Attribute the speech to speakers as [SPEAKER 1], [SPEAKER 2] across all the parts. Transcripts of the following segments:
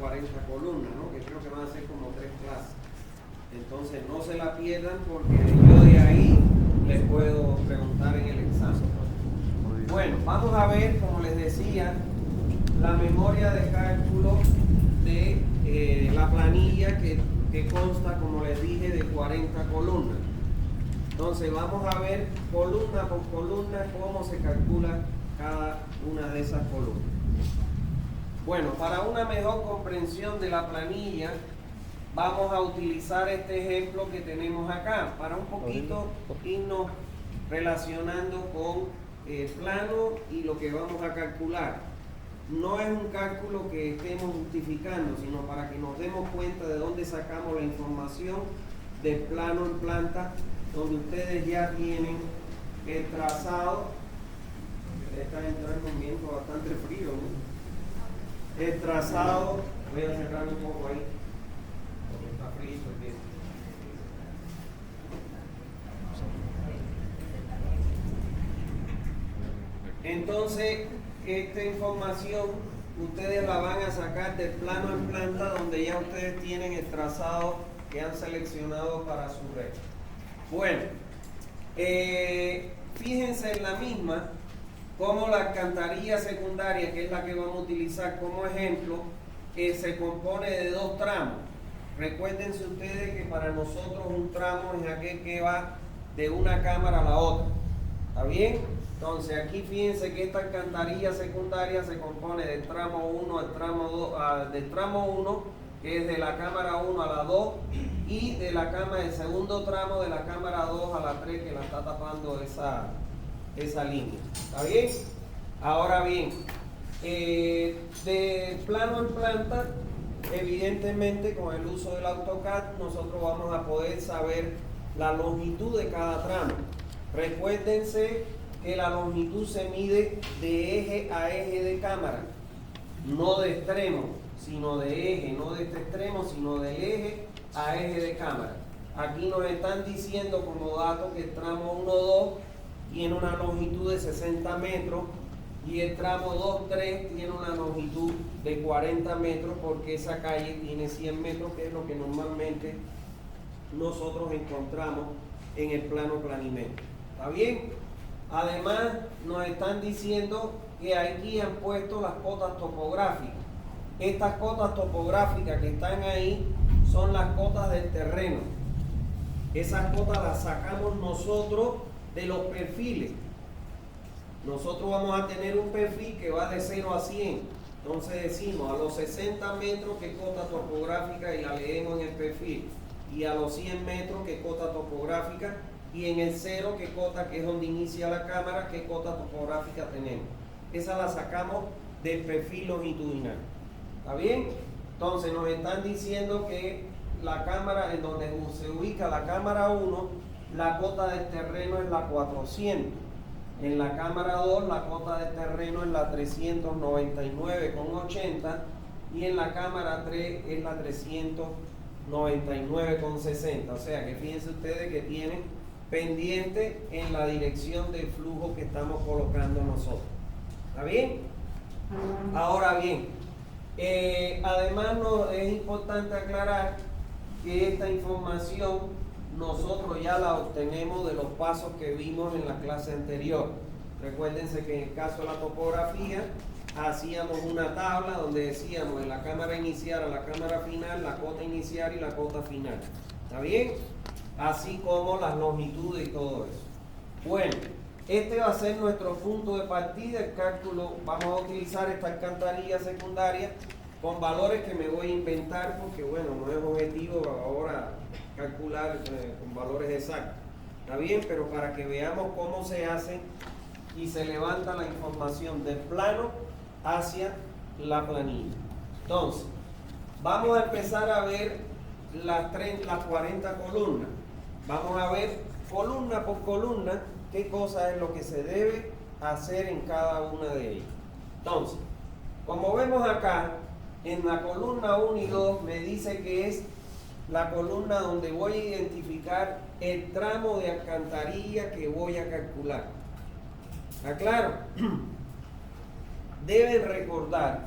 [SPEAKER 1] 40 columnas, ¿no? Que creo que van a ser como 3 clases. Entonces no se la pierdan porque yo de ahí les puedo preguntar en el examen. Bueno, vamos a ver, como les decía, la memoria de cálculo de la planilla que consta, como les dije, de 40 columnas. Entonces vamos a ver columna por columna cómo se calcula cada una de esas columnas. Bueno, para una mejor comprensión de la planilla, vamos a utilizar este ejemplo que tenemos acá, para un poquito irnos relacionando con el plano y lo que vamos a calcular. No es un cálculo que estemos justificando, sino para que nos demos cuenta de dónde sacamos la información del plano en planta, donde ustedes ya tienen el trazado. Está entrando un viento bastante frío, ¿no? El trazado, voy a cerrar un poco ahí, porque está frío el viento. Entonces, esta información ustedes la van a sacar del plano en planta, donde ya ustedes tienen el trazado que han seleccionado para su red. Bueno, fíjense en la misma, como la alcantarilla secundaria, que es la que vamos a utilizar como ejemplo, se compone de 2 tramos. Recuérdense ustedes que para nosotros un tramo es aquel que va de una cámara a la otra. ¿Está bien? Entonces aquí fíjense que esta alcantarilla secundaria se compone del tramo 1 al tramo 2, del tramo 1, que es de la cámara 1 a la 2, y de la cámara, el segundo tramo de la cámara 2 a la 3, que la está tapando esa línea. ¿Está bien? Ahora bien, de plano en planta, evidentemente con el uso del AutoCAD nosotros vamos a poder saber la longitud de cada tramo. Recuérdense que la longitud se mide de eje a eje de cámara, no de extremo, sino de eje, no de este extremo, sino del eje a eje de cámara. Aquí nos están diciendo como dato que el tramo 1-2 tiene una longitud de 60 metros y el tramo 2-3 tiene una longitud de 40 metros, porque esa calle tiene 100 metros, que es lo que normalmente nosotros encontramos en el plano planimetro. ¿Está bien? Además, nos están diciendo que aquí han puesto las cotas topográficas. Estas cotas topográficas que están ahí son las cotas del terreno. Esas cotas las sacamos nosotros de los perfiles. Nosotros vamos a tener un perfil que va de 0 a 100. Entonces decimos a los 60 metros qué cota topográfica, y la leemos en el perfil. Y a los 100 metros qué cota topográfica, y en el 0 qué cota, que es donde inicia la cámara, qué cota topográfica tenemos. Esa la sacamos del perfil longitudinal. ¿Está bien? Entonces nos están diciendo que la cámara, en donde se ubica la cámara 1, la cota del terreno es la 400. En la cámara 2 la cota del terreno es la 399,80, y en la cámara 3 es la 399,60. O sea que fíjense ustedes que tienen pendiente en la dirección del flujo que estamos colocando nosotros. ¿Está bien? Ahora bien, además es importante aclarar que esta información nosotros ya la obtenemos de los pasos que vimos en la clase anterior. Recuérdense que en el caso de la topografía hacíamos una tabla donde decíamos en la cámara inicial a la cámara final, la cota inicial y la cota final. ¿Está bien? Así como las longitudes y todo eso. Bueno, este va a ser nuestro punto de partida, el cálculo. Vamos a utilizar esta alcantarilla secundaria con valores que me voy a inventar, porque bueno, no es objetivo ahora calcular con valores exactos. ¿Está bien? Pero para que veamos cómo se hace y se levanta la información del plano hacia la planilla. Entonces, vamos a empezar a ver las 40 columnas. Vamos a ver columna por columna qué cosa es lo que se debe hacer en cada una de ellas. Entonces, como vemos acá, en la columna 1 y 2 me dice que es la columna donde voy a identificar el tramo de alcantarilla que voy a calcular. ¿Está claro? Deben recordar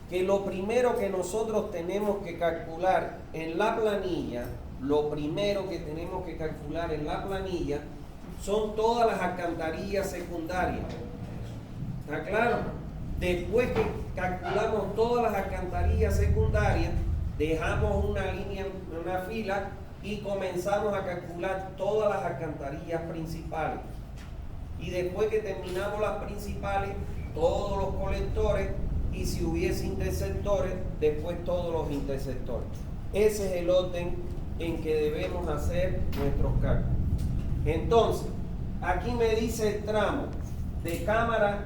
[SPEAKER 1] que lo primero que nosotros tenemos que calcular en la planilla, son todas las alcantarillas secundarias. ¿Está claro? Después que calculamos todas las alcantarillas secundarias, dejamos una línea, una fila y comenzamos a calcular todas las alcantarillas principales. Y después que terminamos las principales, todos los colectores, y si hubiese interceptores, después todos los interceptores. Ese es el orden en que debemos hacer nuestros cálculos. Entonces, aquí me dice el tramo de cámara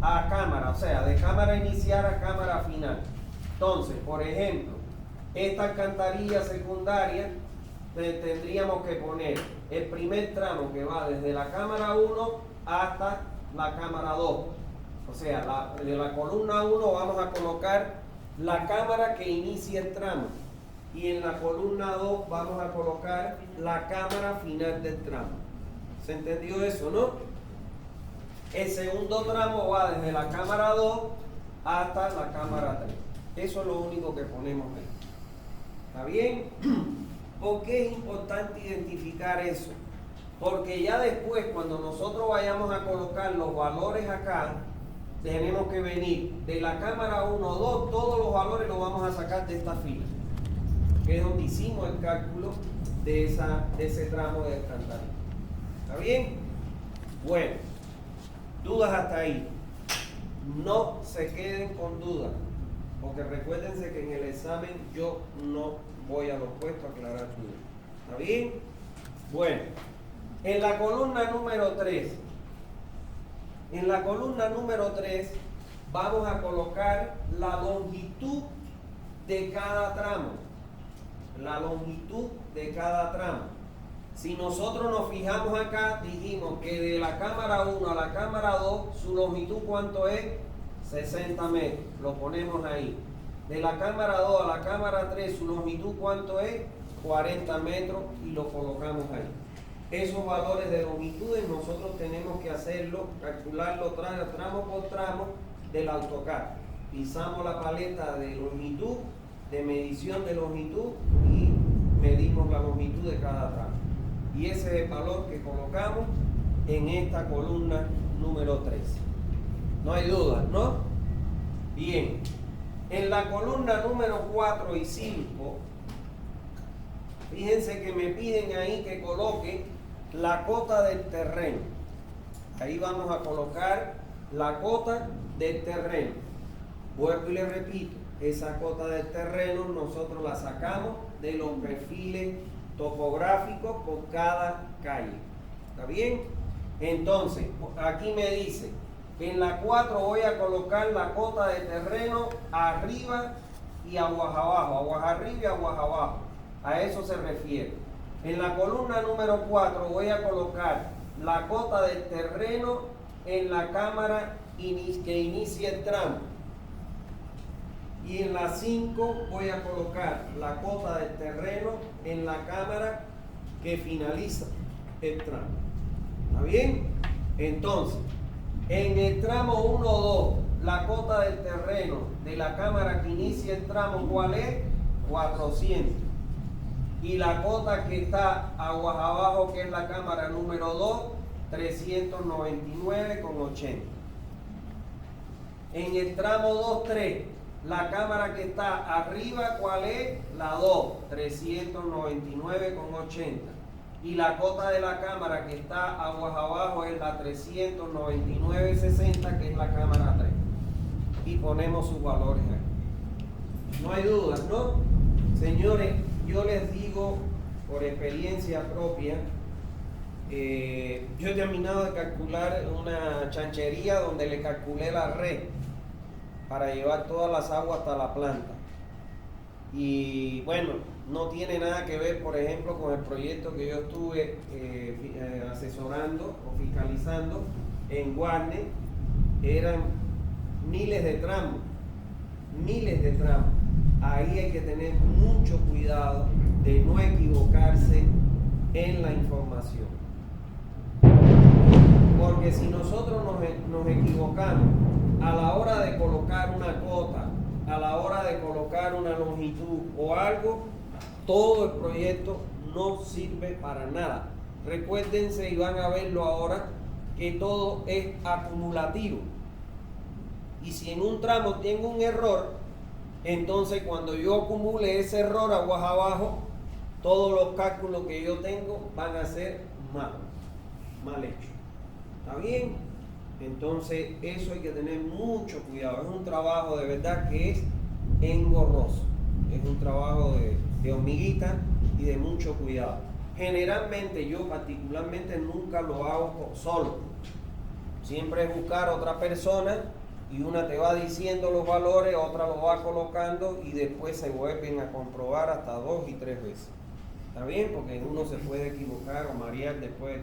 [SPEAKER 1] a cámara, o sea, de cámara inicial a cámara final. Entonces, por ejemplo, esta alcantarilla secundaria tendríamos que poner el primer tramo que va desde la cámara 1 hasta la cámara 2. O sea, de la columna 1 vamos a colocar la cámara que inicia el tramo. Y en la columna 2 vamos a colocar la cámara final del tramo. ¿Se entendió eso, no? El segundo tramo va desde la cámara 2 hasta la cámara 3. Eso es lo único que ponemos ahí. ¿Está bien? ¿Por qué es importante identificar eso? Porque ya después, cuando nosotros vayamos a colocar los valores acá, tenemos que venir de la cámara 1, 2, todos los valores los vamos a sacar de esta fila, que es donde hicimos el cálculo de ese tramo de alcantarilla. ¿Está bien? Bueno, dudas hasta ahí. No se queden con dudas, porque recuérdense que en el examen yo no voy a los puestos a aclarar dudas. ¿Está bien? Bueno, en la columna número 3, vamos a colocar la longitud de cada tramo. Si nosotros nos fijamos acá, dijimos que de la cámara 1 a la cámara 2, su longitud ¿cuánto es? 60 metros. Lo ponemos ahí. De la cámara 2 a la cámara 3, su longitud ¿cuánto es? 40 metros y lo colocamos ahí. Esos valores de longitudes nosotros tenemos que hacerlo, calcularlo tramo por tramo del AutoCAD. Pisamos la paleta de longitud, de medición de longitud y medimos la longitud de cada tramo. Y ese es el valor que colocamos en esta columna número 3. No hay dudas, ¿no? Bien. En la columna número 4 y 5, fíjense que me piden ahí que coloque la cota del terreno. Ahí vamos a colocar la cota del terreno. Vuelvo y le repito, esa cota del terreno nosotros la sacamos de los perfiles topográficos por cada calle. ¿Está bien? Entonces, aquí me dice que en la 4 voy a colocar la cota de terreno arriba y aguas abajo, aguas arriba y aguas abajo. A eso se refiere. En la columna número 4 voy a colocar la cota del terreno en la cámara que inicia el tramo. Y en la 5 voy a colocar la cota del terreno en la cámara que finaliza el tramo. ¿Está bien? Entonces, en el tramo 1-2, la cota del terreno de la cámara que inicia el tramo, ¿cuál es? 400. Y la cota que está aguas abajo, que es la cámara número 2, 399,80. En el tramo 2-3, la cámara que está arriba, ¿cuál es? La 2, 399,80. Y la cota de la cámara que está aguas abajo es la 399,60, que es la cámara 3. Y ponemos sus valores aquí. No hay dudas, ¿no? Señores, yo les digo por experiencia propia, yo he terminado de calcular una chanchería donde le calculé la red para llevar todas las aguas hasta la planta. Y bueno, no tiene nada que ver, por ejemplo, con el proyecto que yo estuve asesorando o fiscalizando en Warner. Eran miles de tramos. Ahí hay que tener mucho cuidado de no equivocarse en la información. Porque si nosotros nos equivocamos a la hora de colocar una cota a la hora de colocar una longitud o algo, todo el proyecto no sirve para nada. Recuérdense y van a verlo ahora que todo es acumulativo. Y si en un tramo tengo un error, entonces cuando yo acumule ese error aguas abajo, todos los cálculos que yo tengo van a ser mal hechos. ¿Está bien? Entonces eso hay que tener mucho cuidado. Es un trabajo de verdad que es engorroso. Es un trabajo de hormiguita y de mucho cuidado. Generalmente yo particularmente nunca lo hago solo. Siempre es buscar a otra persona y una te va diciendo los valores, otra los va colocando y después se vuelven a comprobar hasta 2 y 3 veces. ¿Está bien? Porque uno se puede equivocar o marear después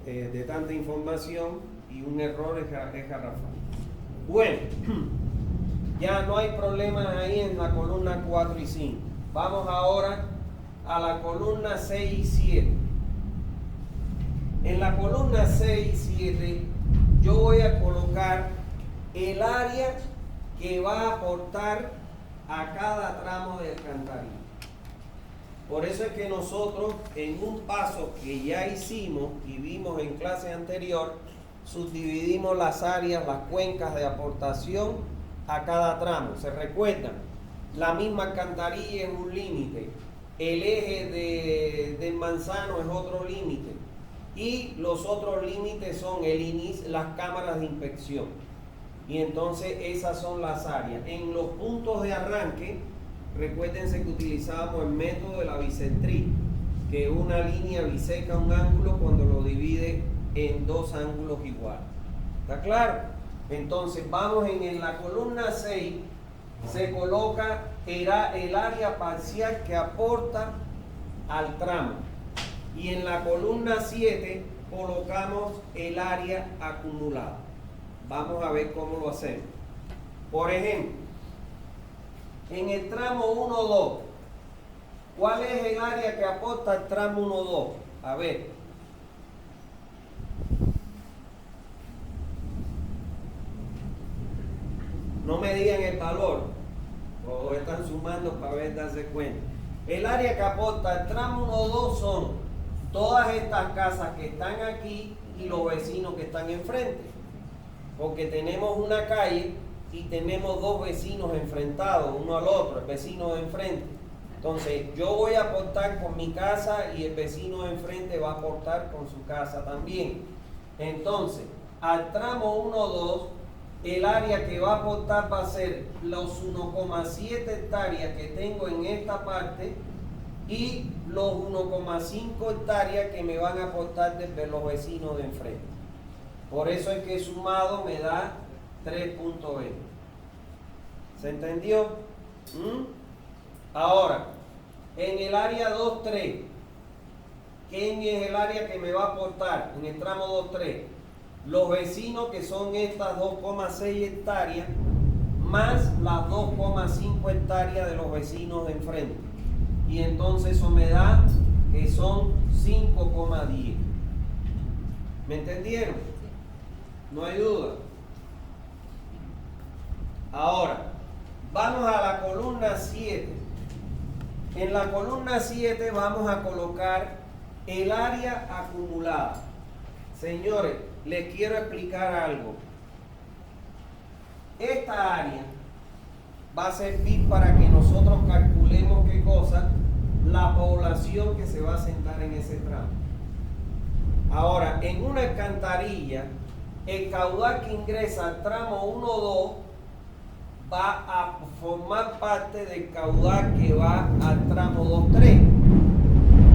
[SPEAKER 1] de tanta información y un error es garrafal. Bueno, ya no hay problemas ahí en la columna 4 y 5. Vamos ahora a la columna 6 y 7. En la columna 6 y 7 yo voy a colocar el área que va a aportar a cada tramo de alcantarilla. Por eso es que nosotros en un paso que ya hicimos y vimos en clase anterior, subdividimos las áreas, las cuencas de aportación a cada tramo. ¿Se recuerdan? La misma alcantarilla es un límite, el eje del manzano es otro límite y los otros límites son las cámaras de inspección. Y entonces esas son las áreas. En los puntos de arranque, recuérdense que utilizábamos el método de la bisectriz, que una línea biseca un ángulo cuando lo divide en dos ángulos iguales. ¿Está claro? Entonces vamos en la columna 6, se coloca el área parcial que aporta al tramo. Y en la columna 7 colocamos el área acumulada. Vamos a ver cómo lo hacemos. Por ejemplo, en el tramo 1-2, ¿cuál es el área que aporta al tramo 1-2? A ver. No me digan el valor, o están sumando para ver, darse cuenta. El área que aporta al tramo 1-2 son todas estas casas que están aquí y los vecinos que están enfrente. Porque tenemos una calle y tenemos dos vecinos enfrentados, uno al otro, el vecino de enfrente. Entonces, yo voy a aportar con mi casa y el vecino de enfrente va a aportar con su casa también. Entonces, al tramo 1-2, el área que va a aportar va a ser los 1,7 hectáreas que tengo en esta parte y los 1,5 hectáreas que me van a aportar desde los vecinos de enfrente. Por eso es que sumado me da 3.20. ¿Se entendió? Ahora, en el área 2-3, ¿quién es el área que me va a aportar en el tramo 2-3? Los vecinos, que son estas 2,6 hectáreas, más las 2,5 hectáreas de los vecinos de enfrente. Y entonces eso me da que son 5,10. ¿Me entendieron? No hay duda. Ahora, vamos a la columna 7. En la columna 7 vamos a colocar el área acumulada. Señores, les quiero explicar algo. Esta área va a servir para que nosotros calculemos qué cosa, la población que se va a sentar en ese tramo. Ahora, en una alcantarilla, el caudal que ingresa al tramo 1-2 va a formar parte del caudal que va al tramo 2-3.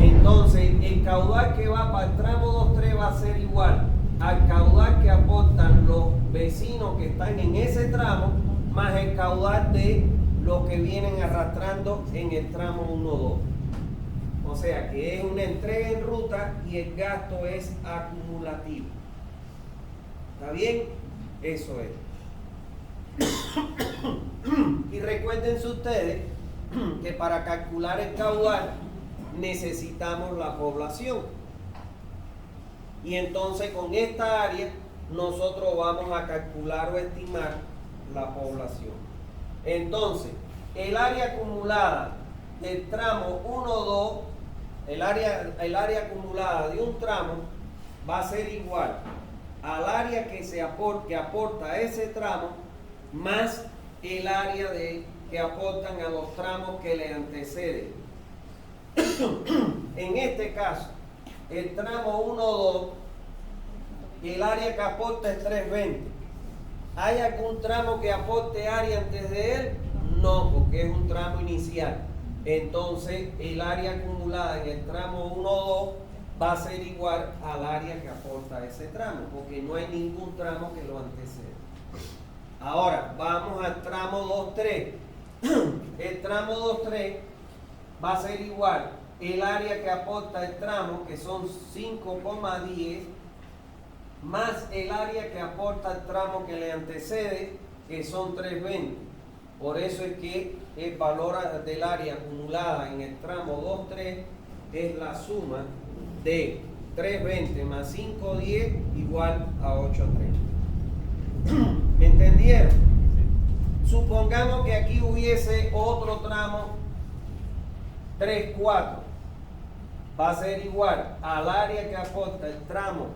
[SPEAKER 1] Entonces, el caudal que va para el tramo 2-3 va a ser igual al caudal que aportan los vecinos que están en ese tramo, más el caudal de los que vienen arrastrando en el tramo 1-2. O sea que es una entrega en ruta y el gasto es acumulativo. ¿Está bien? Eso es. Y recuérdense ustedes que para calcular el caudal necesitamos la población. Y entonces con esta área nosotros vamos a calcular o estimar la población. Entonces, el área acumulada del tramo 1-2, el área acumulada de un tramo va a ser igual al área que aporta ese tramo más el área que aportan a los tramos que le anteceden. En este caso, el tramo 1-2, el área que aporta es 320. ¿Hay algún tramo que aporte área antes de él? No, porque es un tramo inicial. Entonces, el área acumulada en el tramo 1-2 va a ser igual al área que aporta ese tramo, porque no hay ningún tramo que lo antecede. Ahora, vamos al tramo 2-3. El tramo 2-3 va a ser igual el área que aporta el tramo, que son 5,10, más el área que aporta el tramo que le antecede, que son 320. Por eso es que el valor del área acumulada en el tramo 2-3 es la suma de 320 más 510 igual a 830. ¿Me entendieron? Supongamos que aquí hubiese otro tramo 3-4. Va a ser igual al área que aporta el tramo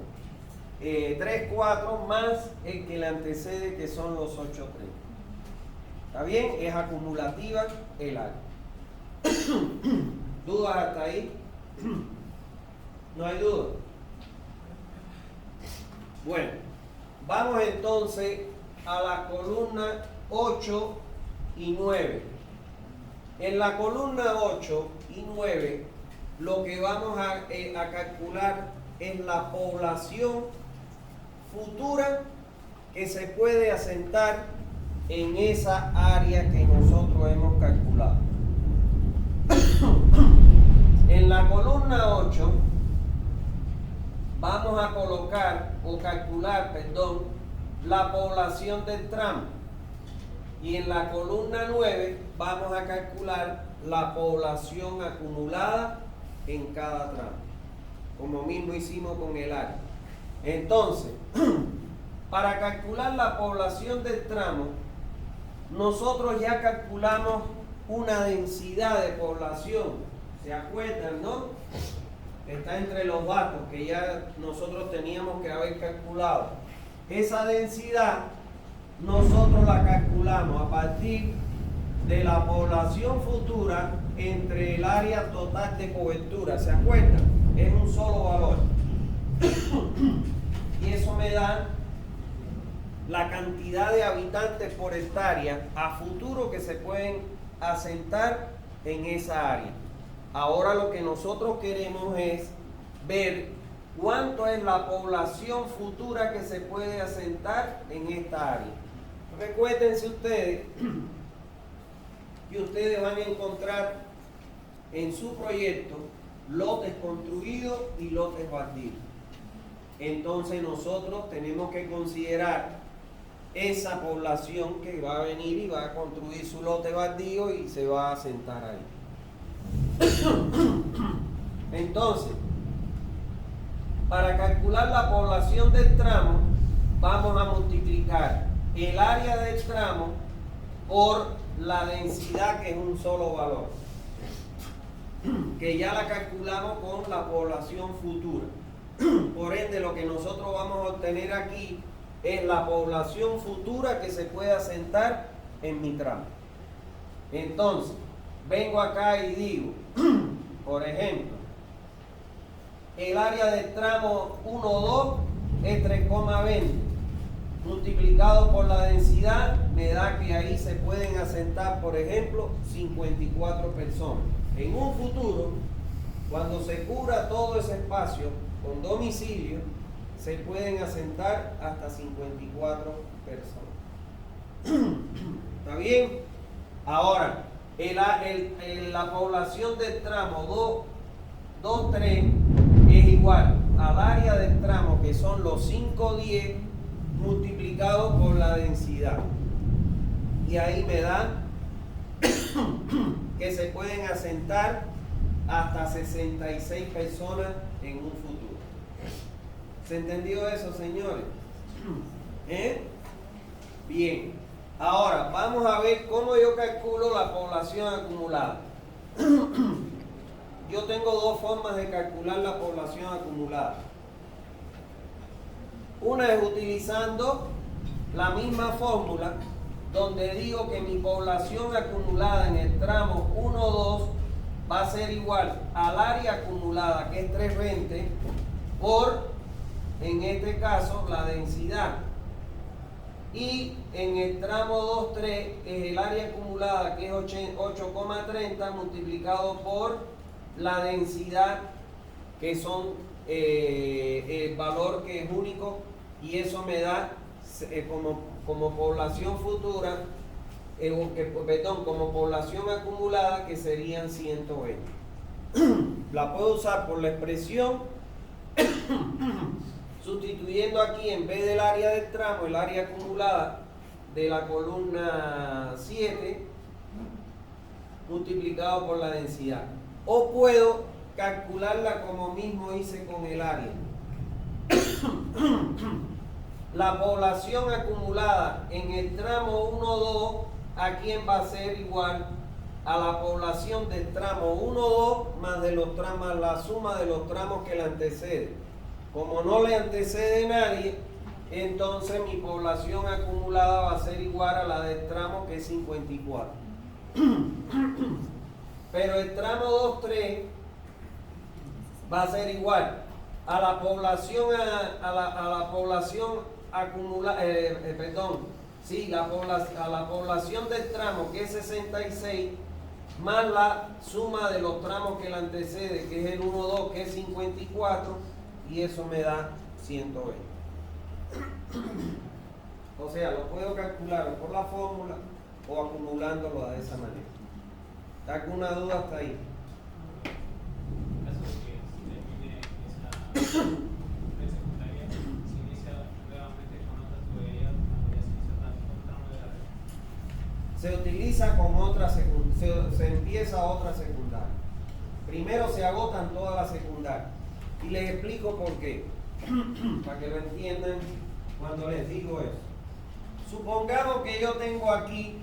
[SPEAKER 1] 3-4 más el que le antecede, que son los 8-30. ¿Está bien? Es acumulativa el área. ¿Dudas hasta ahí? ¿No hay duda? Bueno, vamos entonces a la columna 8 y 9. En la columna 8 y 9, lo que vamos a calcular es la población futura que se puede asentar en esa área que nosotros hemos calculado. En la columna 8 vamos a calcular, la población del tramo. Y en la columna 9 vamos a calcular la población acumulada en cada tramo, como mismo hicimos con el área. Entonces, para calcular la población del tramo, nosotros ya calculamos una densidad de población. ¿Se acuerdan, no? Está entre los datos que ya nosotros teníamos que haber calculado. Esa densidad nosotros la calculamos a partir de la población futura entre el área total de cobertura. ¿Se acuerdan? Es un solo valor. Y eso me da la cantidad de habitantes por hectárea a futuro que se pueden asentar en esa área. Ahora lo que nosotros queremos es ver cuánto es la población futura que se puede asentar en esta área. Recuérdense ustedes que ustedes van a encontrar en su proyecto lotes construidos y lotes baldíos. Entonces nosotros tenemos que considerar esa población que va a venir y va a construir su lote baldío y se va a asentar ahí. Entonces, para calcular la población del tramo, vamos a multiplicar el área del tramo por la densidad, que es un solo valor, que ya la calculamos con la población futura. Por ende, lo que nosotros vamos a obtener aquí es la población futura que se puede asentar en mi tramo. Entonces, vengo acá y digo, por ejemplo, el área del tramo 1-2 es 3,20. Multiplicado por la densidad, me da que ahí se pueden asentar, por ejemplo, 54 personas. En un futuro, cuando se cubra todo ese espacio con domicilio, se pueden asentar hasta 54 personas. ¿Está bien? Ahora, la población del tramo 2-3 es igual al área del tramo, que son los 510 multiplicado por la densidad. Y ahí me da que se pueden asentar hasta 66 personas en un futuro. ¿Se entendió eso, señores? Bien. Ahora, vamos a ver cómo yo calculo la población acumulada. Yo tengo dos formas de calcular la población acumulada. Una es utilizando la misma fórmula, donde digo que mi población acumulada en el tramo 1-2 va a ser igual al área acumulada, que es 320, por, en este caso, la densidad. Y en el tramo 2-3 es el área acumulada, que es 8,30 multiplicado por la densidad, que son el valor que es único, y eso me da como población futura, como población acumulada, que serían 120. La puedo usar por la expresión sustituyendo aquí, en vez del área del tramo, el área acumulada de la columna 7 multiplicado por la densidad. O puedo calcularla como mismo hice con el área. La población acumulada en el tramo 1-2, ¿a quién va a ser igual? A la población del tramo 1-2 más de los tramos, la suma de los tramos que la anteceden. Como no le antecede nadie, entonces mi población acumulada va a ser igual a la del tramo, que es 54. Pero el tramo 2-3 va a ser igual a la población a la población acumulada, a la población del tramo, que es 66, más la suma de los tramos que la antecede, que es el 1-2, que es 54, y eso me da 120. O sea, lo puedo calcular o por la fórmula o acumulándolo de esa manera. ¿Alguna duda hasta ahí? Se utiliza con otra secundaria, se empieza otra secundaria. Primero se agotan todas las secundarias. Y les explico por qué, para que lo entiendan cuando les digo eso. Supongamos que yo tengo aquí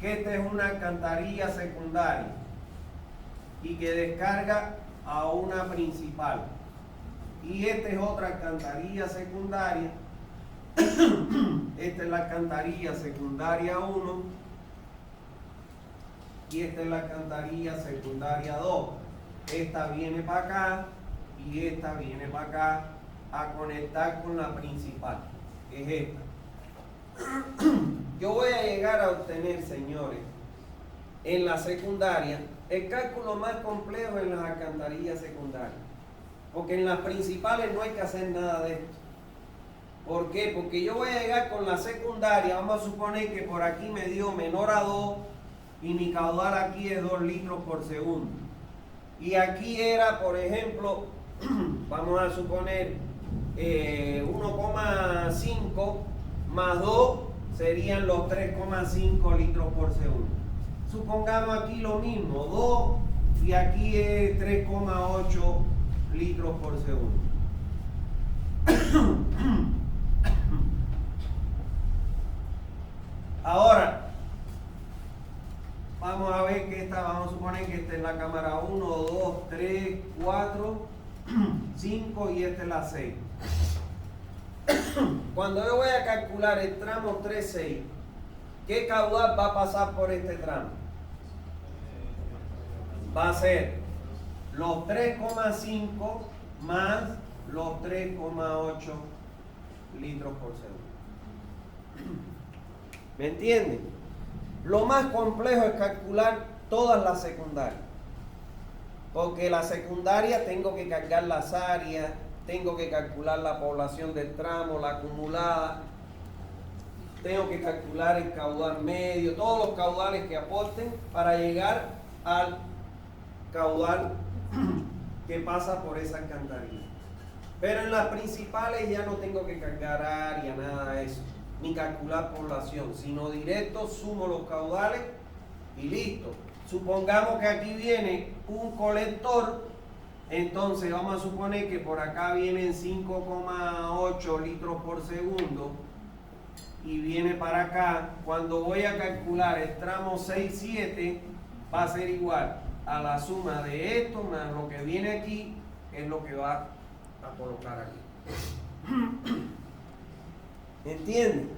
[SPEAKER 1] que esta es una alcantarilla secundaria y que descarga a una principal. Y esta es otra alcantarilla secundaria. Esta es la alcantarilla secundaria 1 y esta es la alcantarilla secundaria 2. Esta viene para acá y esta viene para acá a conectar con la principal, que es esta. Yo voy a llegar a obtener, señores, en la secundaria, el cálculo más complejo en las alcantarillas secundarias, porque en las principales no hay que hacer nada de esto. ¿Por qué? Porque yo voy a llegar con la secundaria, vamos a suponer que por aquí me dio menor a 2 y mi caudal aquí es 2 litros por segundo. Y aquí era, por ejemplo, vamos a suponer 1,5 más 2 serían los 3,5 litros por segundo. Supongamos aquí lo mismo, 2 y aquí es 3,8 litros por segundo. Ahora, vamos a ver que vamos a suponer que esta es la cámara 1, 2, 3, 4, 5 y esta es la 6. Cuando yo voy a calcular el tramo 3-6, ¿qué caudal va a pasar por este tramo? Va a ser los 3,5 más los 3,8 litros por segundo. ¿Me entienden? Lo más complejo es calcular todas las secundarias, porque la secundaria tengo que cargar las áreas, tengo que calcular la población del tramo, la acumulada, tengo que calcular el caudal medio, todos los caudales que aporten para llegar al caudal que pasa por esa alcantarilla. Pero en las principales ya no tengo que cargar área, nada de eso, ni calcular población, sino directo sumo los caudales y listo. Supongamos que aquí viene un colector, entonces vamos a suponer que por acá vienen 5,8 litros por segundo y viene para acá. Cuando voy a calcular el tramo 6-7, va a ser igual a la suma de esto más lo que viene aquí, es lo que va a colocar aquí. ¿Entienden?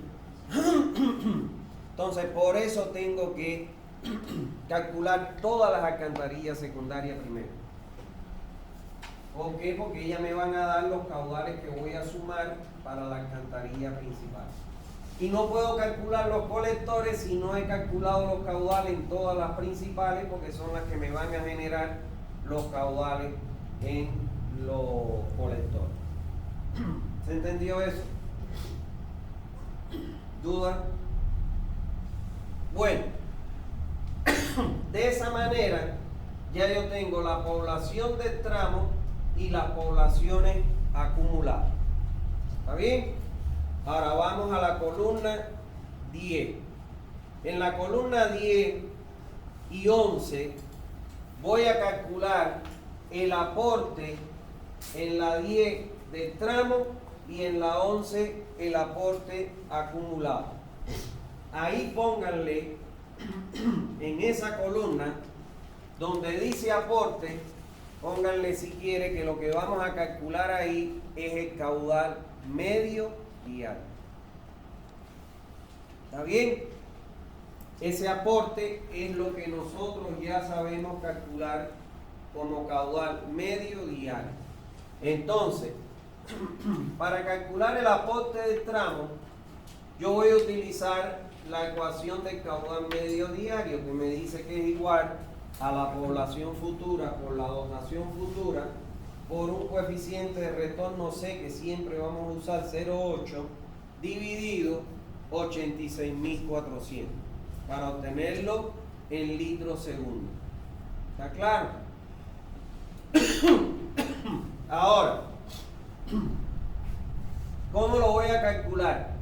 [SPEAKER 1] Entonces, por eso tengo que calcular todas las alcantarillas secundarias primero. ¿Por qué? Porque ellas me van a dar los caudales que voy a sumar para la alcantarilla principal. Y no puedo calcular los colectores si no he calculado los caudales en todas las principales, porque son las que me van a generar los caudales en los colectores. ¿Se entendió eso? ¿Duda? Bueno, de esa manera ya yo tengo la población del tramo y las poblaciones acumuladas. ¿Está bien? Ahora vamos a la columna 10. En la columna 10 y 11 voy a calcular el aporte en la 10 del tramo y en la 11 el aporte acumulado. Ahí pónganle en esa columna donde dice aporte, pónganle si quiere que lo que vamos a calcular ahí es el caudal medio diario. ¿Está bien? Ese aporte es lo que nosotros ya sabemos calcular como caudal medio diario. Entonces, para calcular el aporte del tramo, yo voy a utilizar la ecuación del caudal medio diario, que me dice que es igual a la población futura por la dotación futura por un coeficiente de retorno C, que siempre vamos a usar 0,8, dividido 86.400 para obtenerlo en litros segundo. ¿Está claro? Ahora, ¿cómo lo voy a calcular?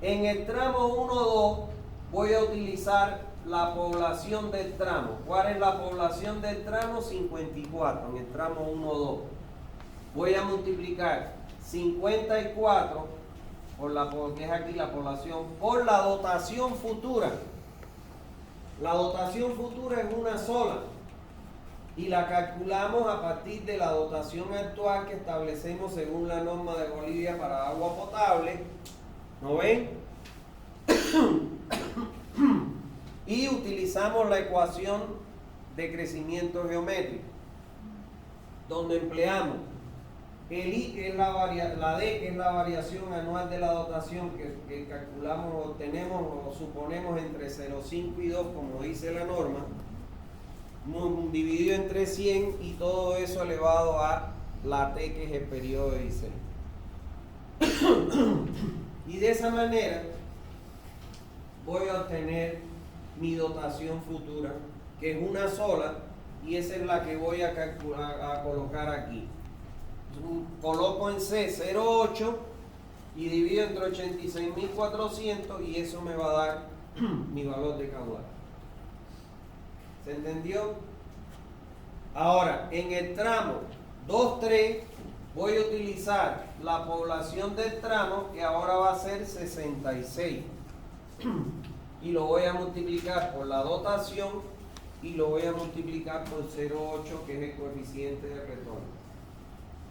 [SPEAKER 1] En el tramo 1-2 voy a utilizar la población del tramo. ¿Cuál es la población del tramo? 54 en el tramo 1-2. Voy a multiplicar 54 por la, porque es aquí la población, por la dotación futura. La dotación futura es una sola y la calculamos a partir de la dotación actual que establecemos según la norma de Bolivia para agua potable. ¿No ven? Y utilizamos la ecuación de crecimiento geométrico, donde empleamos el I, que es la D, que es la variación anual de la dotación que calculamos o tenemos o suponemos entre 0,5 y 2, como dice la norma, dividido entre 100 y todo eso elevado a la T, que es el periodo de diseño. Y de esa manera voy a obtener mi dotación futura, que es una sola, y esa es la que voy a colocar aquí. Coloco en C 0,8 y divido entre 86.400 y eso me va a dar mi valor de caudal. ¿Se entendió? Ahora, en el tramo 2-3 voy a utilizar la población del tramo, que ahora va a ser 66. Y lo voy a multiplicar por la dotación y lo voy a multiplicar por 0,8, que es el coeficiente de retorno.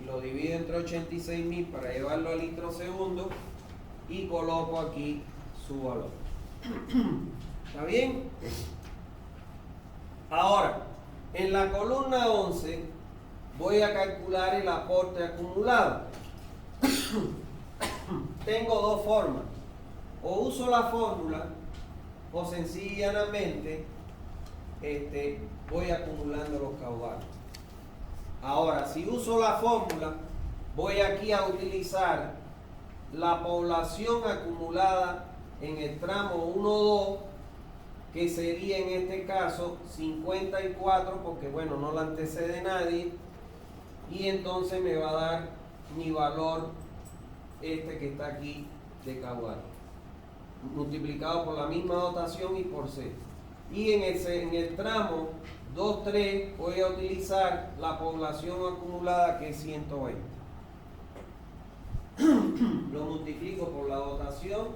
[SPEAKER 1] Y lo divido entre 86.000 para llevarlo a litros segundo y coloco aquí su valor. ¿Está bien? Ahora, en la columna 11 voy a calcular el aporte acumulado. Tengo dos formas. O uso la fórmula o sencillamente voy acumulando los caudales. Ahora, si uso la fórmula, voy aquí a utilizar la población acumulada en el tramo 1-2, que sería en este caso 54, porque bueno, no la antecede nadie, y entonces me va a dar mi valor que está aquí de caudal, multiplicado por la misma dotación y por C. Y en el tramo 2-3 voy a utilizar la población acumulada, que es 120. Lo multiplico por la dotación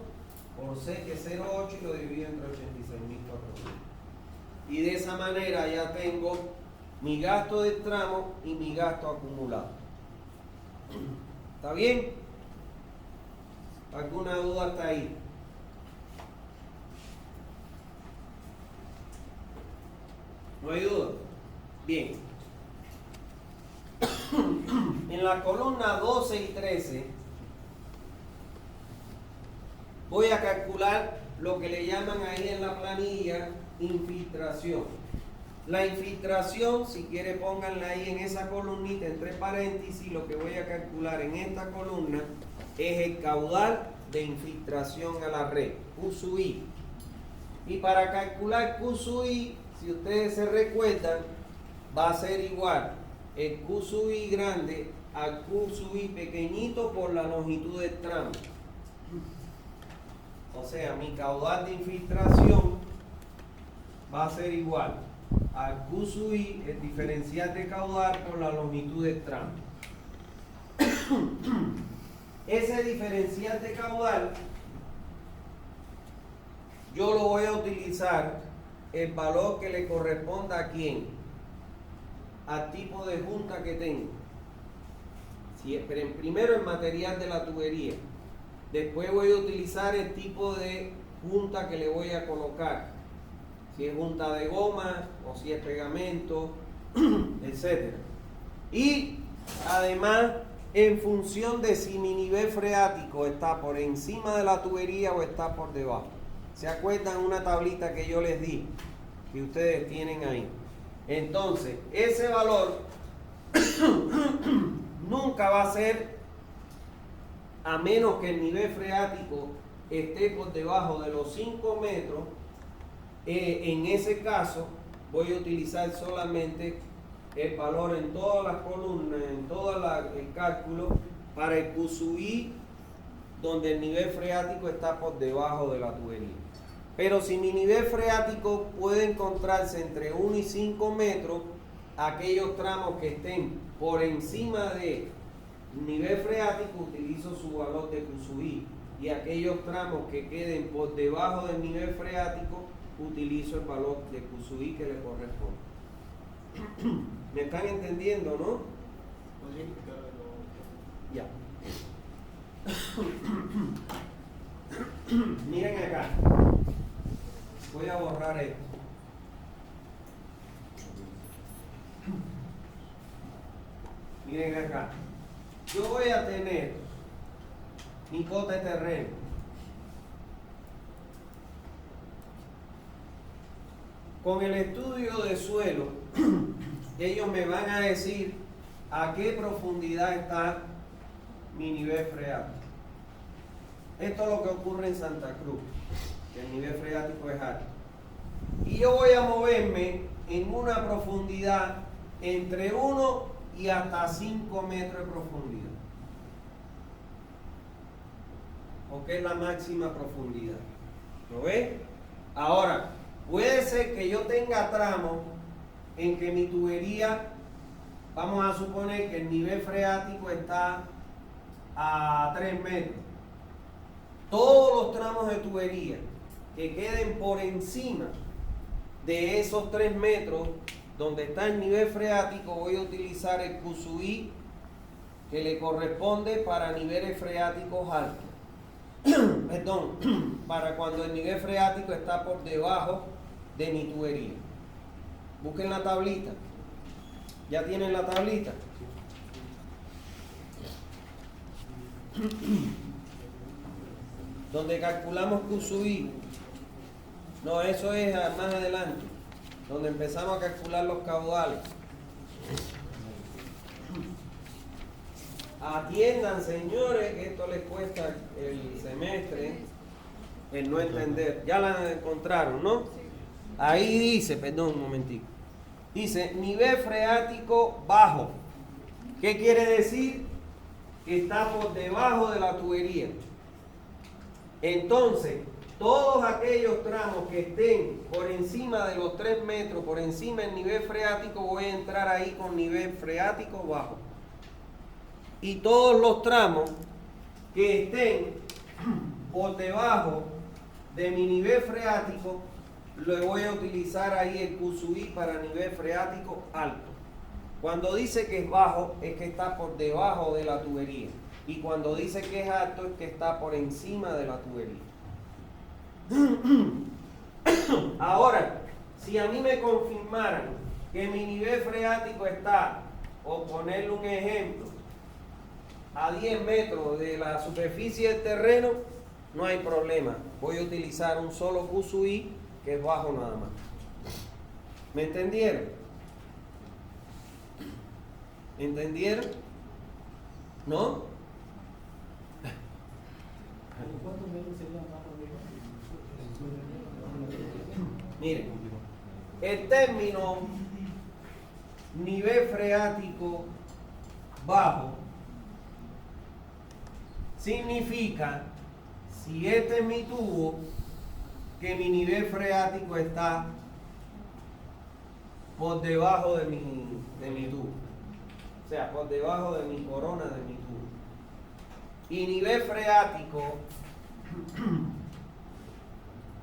[SPEAKER 1] por C, que es 0,8, y lo divido entre 86.400. Y de esa manera ya tengo mi gasto de tramo y mi gasto acumulado. ¿Está bien? ¿Alguna duda hasta ahí? ¿No hay duda? Bien. En la columna 12 y 13 voy a calcular lo que le llaman ahí en la planilla infiltración. La infiltración, si quiere pónganla ahí en esa columnita entre paréntesis, lo que voy a calcular en esta columna es el caudal de infiltración a la red, Q sub I. Y para calcular Q sub I, si ustedes se recuerdan, va a ser igual el Q sub I grande al Q sub I pequeñito por la longitud del tramo. O sea, mi caudal de infiltración va a ser igual al Q sub I, el diferencial de caudal por la longitud del tramo. Ese diferencial de caudal yo lo voy a utilizar el valor que le corresponda a quién, al tipo de junta que tengo. Primero el material de la tubería, después voy a utilizar el tipo de junta que le voy a colocar, si es junta de goma o si es pegamento, etc. Y además, en función de si mi nivel freático está por encima de la tubería o está por debajo. ¿Se acuerdan una tablita que yo les di, que ustedes tienen ahí? Entonces, ese valor nunca va a ser, a menos que el nivel freático esté por debajo de los 5 metros. En ese caso, voy a utilizar solamente el valor en todas las columnas, en todo el cálculo, para el Q sub I, donde el nivel freático está por debajo de la tubería. Pero si mi nivel freático puede encontrarse entre 1 y 5 metros, aquellos tramos que estén por encima del nivel freático utilizo su valor de Q sub I, y aquellos tramos que queden por debajo del nivel freático utilizo el valor de Q sub I que le corresponde. ¿Me están entendiendo, no? Ya. Miren acá. Voy a borrar esto. Miren acá. Yo voy a tener mi cota de terreno. Con el estudio de suelo, ellos me van a decir a qué profundidad está mi nivel freático. Esto es lo que ocurre en Santa Cruz, que el nivel freático es alto. Y yo voy a moverme en una profundidad entre 1 y hasta 5 metros de profundidad. Porque es la máxima profundidad. ¿Lo ves? Ahora, puede ser que yo tenga tramos en que mi tubería, vamos a suponer que el nivel freático está a 3 metros. Todos los tramos de tubería que queden por encima de esos 3 metros donde está el nivel freático, voy a utilizar el Q sub I que le corresponde para niveles freáticos altos. Perdón, para cuando el nivel freático está por debajo de mi tubería. Busquen la tablita. ¿Ya tienen la tablita? Donde calculamos Q sub I. No, eso es más adelante, donde empezamos a calcular los caudales. Atiendan, señores, que esto les cuesta el semestre, el no entender. Ya la encontraron, ¿no? Ahí dice, perdón un momentito, dice nivel freático bajo. ¿Qué quiere decir? Que está por debajo de la tubería. Entonces, todos aquellos tramos que estén por encima de los 3 metros, por encima del nivel freático, voy a entrar ahí con nivel freático bajo. Y todos los tramos que estén por debajo de mi nivel freático, le voy a utilizar ahí el Q sub I para nivel freático alto. Cuando dice que es bajo, es que está por debajo de la tubería. Y cuando dice que es alto, es que está por encima de la tubería. Ahora, si a mí me confirmaran que mi nivel freático está, o ponerle un ejemplo, a 10 metros de la superficie del terreno, no hay problema. Voy a utilizar un solo Q sub I, que es bajo nada más. ¿Me entendieron? ¿Entendieron? ¿No?
[SPEAKER 2] ¿Cuántos metros serían más o menos?
[SPEAKER 1] Miren, el término nivel freático bajo significa, si este es mi tubo, que mi nivel freático está por debajo de mi tubo. O sea, por debajo de mi corona de mi tubo. Y nivel freático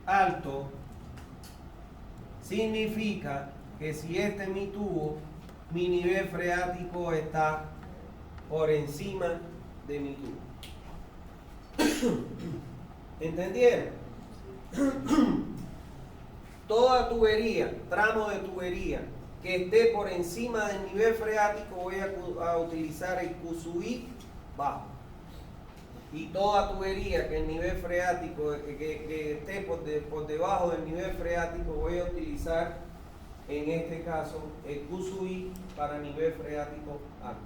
[SPEAKER 1] alto significa que si este es mi tubo, mi nivel freático está por encima de mi tubo. ¿Entendieron? Toda tubería, tramo de tubería que esté por encima del nivel freático, voy a utilizar el Q sub I bajo. Y toda tubería que el nivel freático que esté por debajo del nivel freático, voy a utilizar en este caso el Q sub I para nivel freático alto.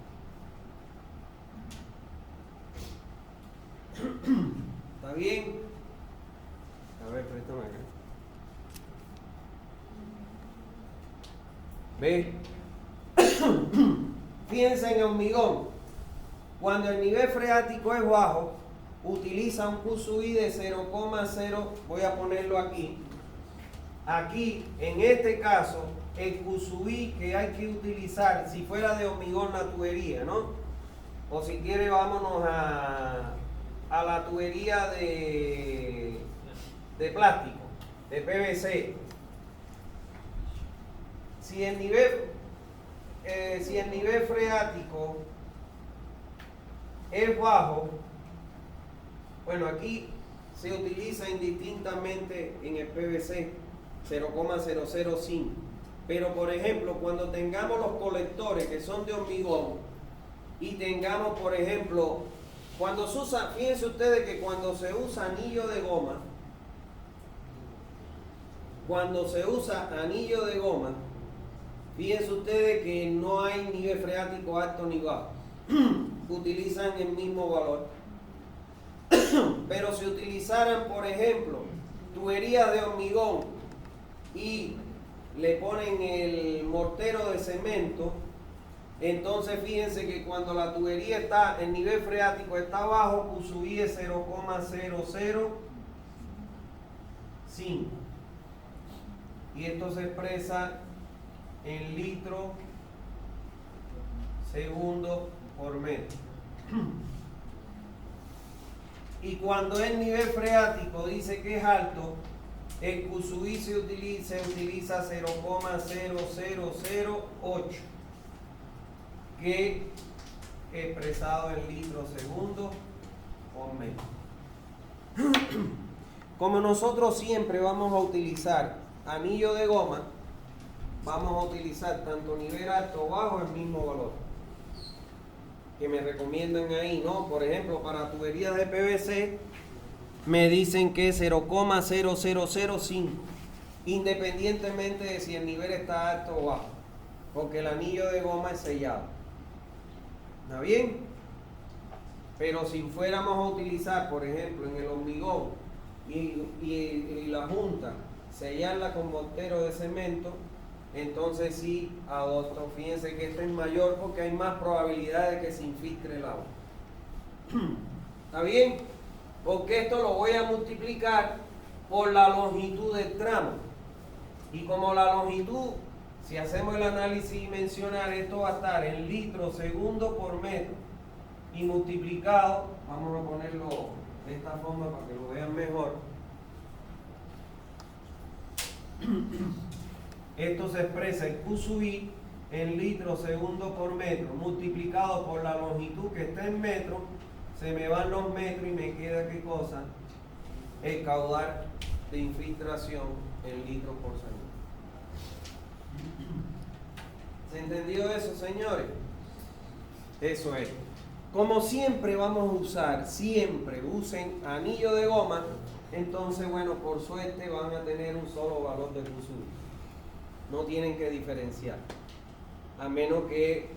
[SPEAKER 1] ¿Está bien? A ver, préstame acá. ¿Ve? Fíjense en el hormigón. Cuando el nivel freático es bajo, utiliza un Q sub I de 0,0, voy a ponerlo aquí. Aquí, en este caso, el Q sub I que hay que utilizar, si fuera de hormigón la tubería, ¿no? O si quiere, vámonos a la tubería de plástico, de PVC. Si el nivel freático es bajo, bueno, aquí se utiliza indistintamente en el PVC 0,005, pero por ejemplo, cuando tengamos los colectores que son de hormigón y tengamos, por ejemplo, cuando se usa, fíjense ustedes que cuando se usa anillo de goma, fíjense ustedes que no hay nivel freático alto ni bajo. Utilizan el mismo valor. Pero si utilizaran, por ejemplo, tuberías de hormigón y le ponen el mortero de cemento, entonces fíjense que cuando la tubería está, el nivel freático está bajo, Q sub I es 0,005. Y esto se expresa en litro segundo por metro. Y cuando el nivel freático dice que es alto, el Q sub I se utiliza 0,0008, que expresado en litros segundo por metro. Como nosotros siempre vamos a utilizar anillo de goma, vamos a utilizar tanto nivel alto o bajo el mismo valor que me recomiendan ahí, ¿no? Por ejemplo, para tuberías de PVC me dicen que es 0,0005, independientemente de si el nivel está alto o bajo, porque el anillo de goma es sellado. ¿Está bien? Pero si fuéramos a utilizar, por ejemplo, en el hormigón y la junta, sellarla con mortero de cemento, entonces sí adopto. Fíjense que esto es mayor porque hay más probabilidad de que se infiltre el agua. ¿Está bien? Porque esto lo voy a multiplicar por la longitud del tramo. Y como la longitud, si hacemos el análisis dimensional, esto va a estar en litros segundo por metro y multiplicado, vamos a ponerlo de esta forma para que lo vean mejor, Esto se expresa en Q sub I en litros segundo por metro, multiplicado por la longitud que está en metro, se me van los metros y me queda ¿qué cosa? El caudal de infiltración en litros por segundo. ¿Se entendió eso, señores? Eso es. Como siempre vamos a usar, siempre usen anillo de goma, entonces bueno, por suerte van a tener un solo valor de Q sub I. No tienen que diferenciar. A menos que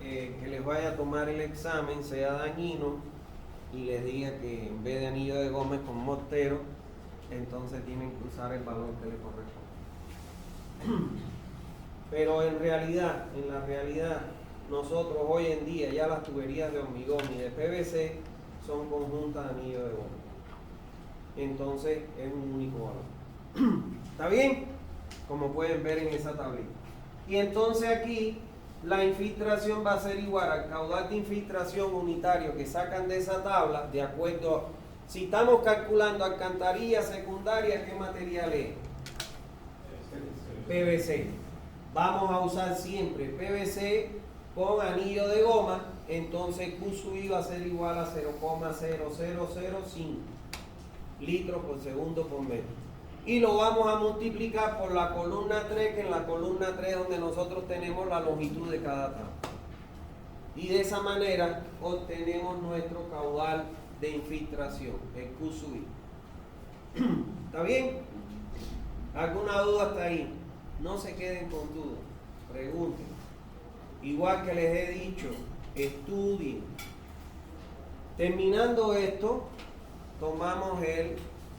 [SPEAKER 1] les vaya a tomar el examen sea dañino y les diga que en vez de anillo de goma es con mortero, entonces tienen que usar el valor que les corresponde. Pero en la realidad, nosotros hoy en día ya las tuberías de hormigón y de PVC son conjuntas de anillo de goma. Entonces es un único valor. ¿Está bien? Como pueden ver en esa tablita. Y entonces aquí la infiltración va a ser igual al caudal de infiltración unitario que sacan de esa tabla, de acuerdo a, si estamos calculando alcantarilla secundaria, ¿qué material es? PVC. Vamos a usar siempre PVC con anillo de goma, entonces Q sub I va a ser igual a 0,0005 litros por segundo por metro. Y lo vamos a multiplicar por la columna 3, que en la columna 3 es donde nosotros tenemos la longitud de cada tramo. Y de esa manera obtenemos nuestro caudal de infiltración, el Q sub I. ¿Está bien? ¿Alguna duda hasta ahí? No se queden con dudas, pregunten. Igual que les he dicho, estudien. Terminando esto, tomamos el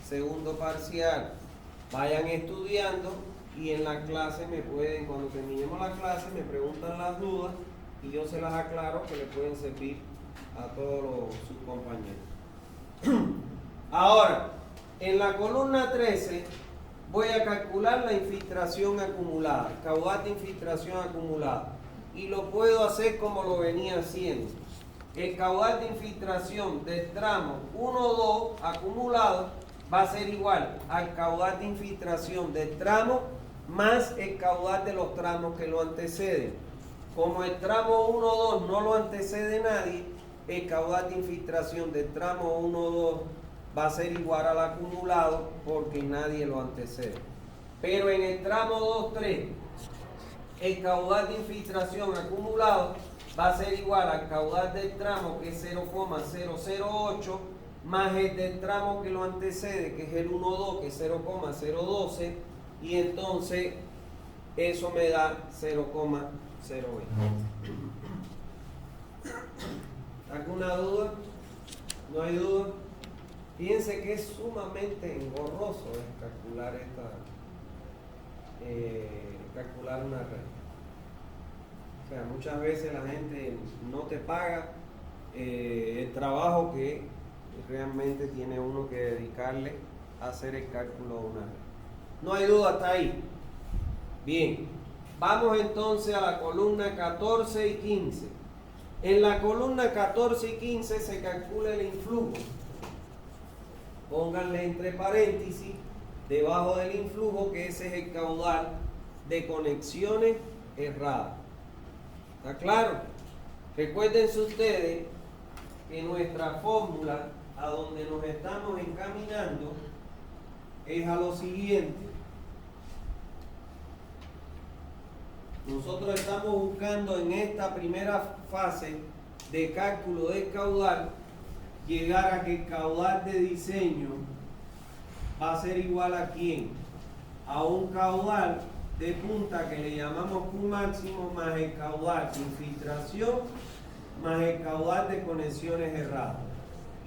[SPEAKER 1] segundo parcial. Vayan estudiando y en la clase me pueden, cuando terminemos la clase, me preguntan las dudas y yo se las aclaro que le pueden servir a todos sus compañeros. Ahora, en la columna 13 voy a calcular la infiltración acumulada, caudal de infiltración acumulada, y lo puedo hacer como lo venía haciendo. El caudal de infiltración del tramo 1-2 acumulado va a ser igual al caudal de infiltración del tramo más el caudal de los tramos que lo anteceden. Como el tramo 1-2 no lo antecede nadie, el caudal de infiltración del tramo 1-2 va a ser igual al acumulado porque nadie lo antecede. Pero en el tramo 2-3, el caudal de infiltración acumulado va a ser igual al caudal del tramo, que es 0,008, más el del tramo que lo antecede, que es el 1-2, que es 0,012, y entonces eso me da 0,020. ¿Alguna duda? ¿No hay duda? Fíjense que es sumamente engorroso calcular una red. O sea, muchas veces la gente no te paga el trabajo que realmente tiene uno que dedicarle a hacer el cálculo de una red. No hay duda hasta ahí. Bien, vamos entonces a la columna 14 y 15. En la columna 14 y 15 se calcula el influjo. Pónganle entre paréntesis, debajo del influjo, que ese es el caudal de conexiones erradas. ¿Está claro? Recuérdense ustedes que nuestra fórmula a donde nos estamos encaminando es a lo siguiente. Nosotros estamos buscando en esta primera fase de cálculo del caudal llegar a que el caudal de diseño va a ser igual a ¿quién? A un caudal de punta que le llamamos Q máximo más el caudal de infiltración más el caudal de conexiones erradas.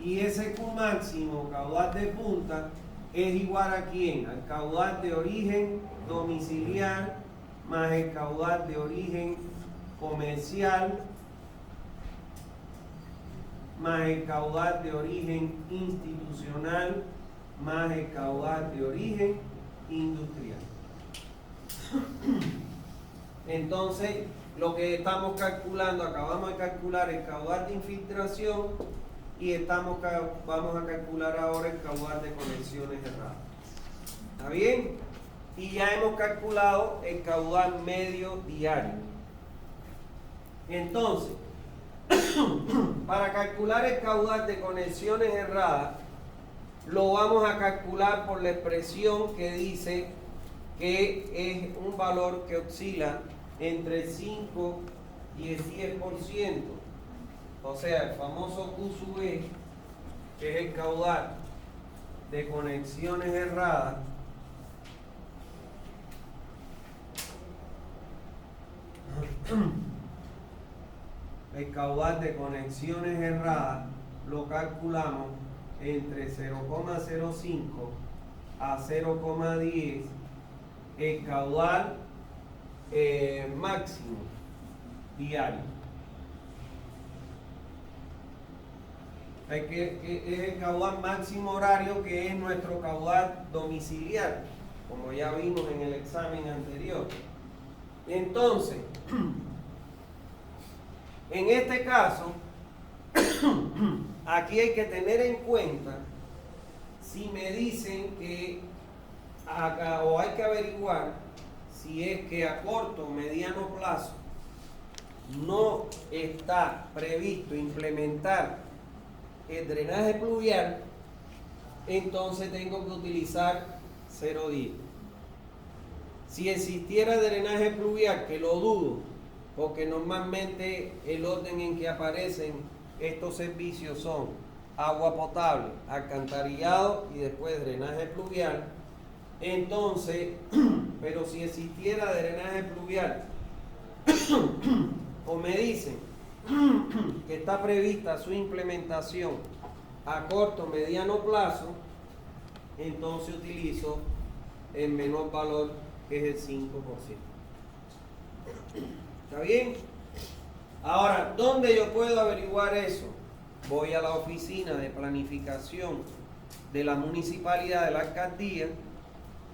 [SPEAKER 1] Y ese Q máximo, caudal de punta, es igual a ¿quién? Al caudal de origen domiciliar más el caudal de origen comercial más el caudal de origen institucional más el caudal de origen industrial. Entonces, lo que estamos calculando, acabamos de calcular el caudal de infiltración y vamos a calcular ahora el caudal de conexiones erradas. ¿Está bien? y ya hemos calculado el caudal medio diario. Entonces, para calcular el caudal de conexiones erradas, lo vamos a calcular por la expresión que dice que es un valor que oscila entre el 5 y el 10%. O sea, el famoso Q sub E, que es el caudal de conexiones erradas, el caudal de conexiones erradas lo calculamos entre 0,05 a 0,10, el caudal máximo diario. Que es el caudal máximo horario, que es nuestro caudal domiciliario, como ya vimos en el examen anterior. Entonces, en este caso, aquí hay que tener en cuenta, si me dicen que acá, o hay que averiguar si es que a corto o mediano plazo no está previsto implementar el drenaje pluvial, entonces tengo que utilizar 0,10. Si existiera drenaje pluvial, que lo dudo, porque normalmente el orden en que aparecen estos servicios son agua potable, alcantarillado y después drenaje pluvial, entonces, pero si existiera drenaje pluvial o me dicen que está prevista su implementación a corto o mediano plazo, entonces utilizo el menor valor, que es el 5%. ¿Está bien? Ahora, ¿dónde yo puedo averiguar eso? Voy a la oficina de planificación de la municipalidad, de la alcaldía.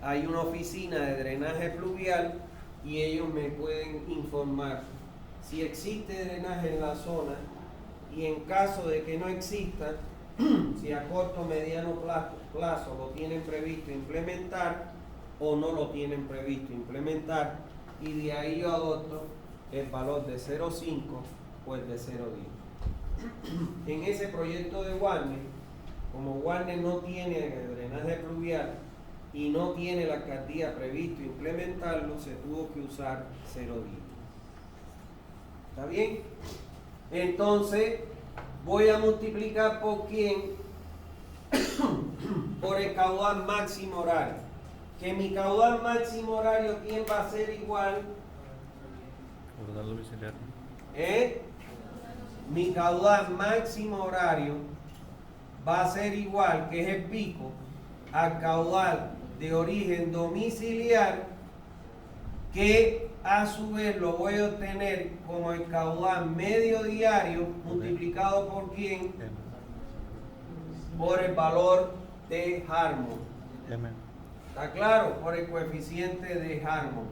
[SPEAKER 1] Hay una oficina de drenaje pluvial y ellos me pueden informar si existe drenaje en la zona, y en caso de que no exista, si a corto o mediano plazo lo tienen previsto implementar o no lo tienen previsto implementar, y de ahí yo adopto el valor de 0,5 o el de 0,10. En ese proyecto de Warner, como Warner no tiene el drenaje pluvial y no tiene la alcaldía previsto implementarlo, se tuvo que usar 0,10. ¿Está bien? Entonces voy a multiplicar por quién, por el caudal máximo horario. Que mi caudal máximo horario, ¿quién va a ser igual? Mi caudal máximo horario va a ser igual, que es el pico, al caudal de origen domiciliar, que a su vez lo voy a obtener como el caudal medio diario multiplicado por quién, por el valor de Harmon. ¿Está claro? Por el coeficiente de Harmon,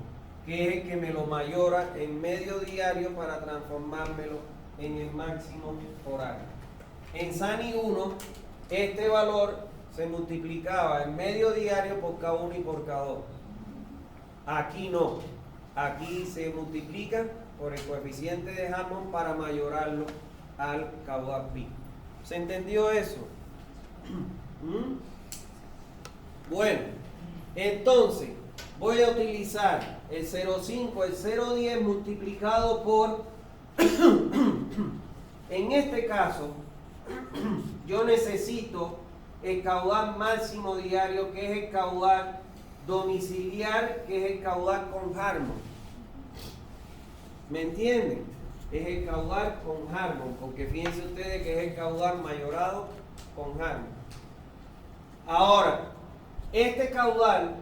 [SPEAKER 1] que es el que me lo mayora en medio diario para transformármelo en el máximo horario. En SANI 1, este valor se multiplicaba en medio diario por K1 y por K2. Aquí no. Aquí se multiplica por el coeficiente de Hammond para mayorarlo al caudal pico. ¿Se entendió eso? Bueno, entonces voy a utilizar el 0,5, el 0,10 multiplicado por... En este caso, yo necesito el caudal máximo diario, que es el caudal domiciliar, que es el caudal con Harmon. ¿Me entienden? Es el caudal con Harmon, porque fíjense ustedes que es el caudal mayorado con Harmon. Ahora, este caudal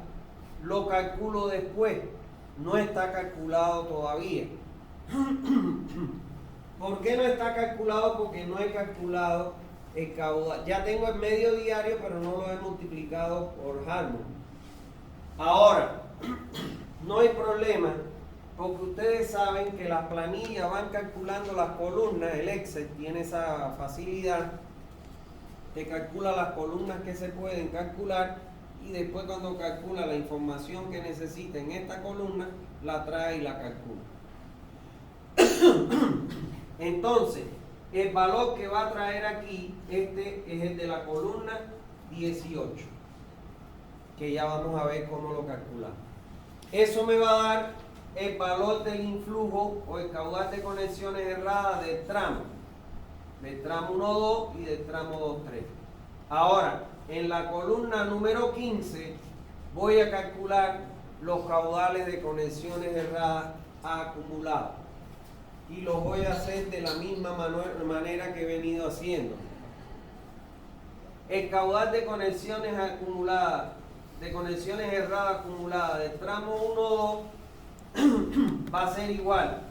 [SPEAKER 1] lo calculo después, no está calculado todavía. ¿Por qué no está calculado? Porque no he calculado el caudal. Ya tengo el medio diario, pero no lo he multiplicado por Harmon. Ahora, no hay problema, porque ustedes saben que las planillas van calculando las columnas. El Excel tiene esa facilidad, te calcula las columnas que se pueden calcular y después cuando calcula la información que necesita en esta columna, la trae y la calcula. Entonces, el valor que va a traer aquí, este es el de la columna 18, que ya vamos a ver cómo lo calculamos. Eso me va a dar el valor del influjo o el caudal de conexiones erradas del tramo 1-2 y del tramo 2-3. Ahora, en la columna número 15 voy a calcular los caudales de conexiones erradas acumulados. Y lo voy a hacer de la misma manera que he venido haciendo. El caudal de conexiones acumuladas, de conexiones erradas acumuladas del tramo 1-2 va a ser igual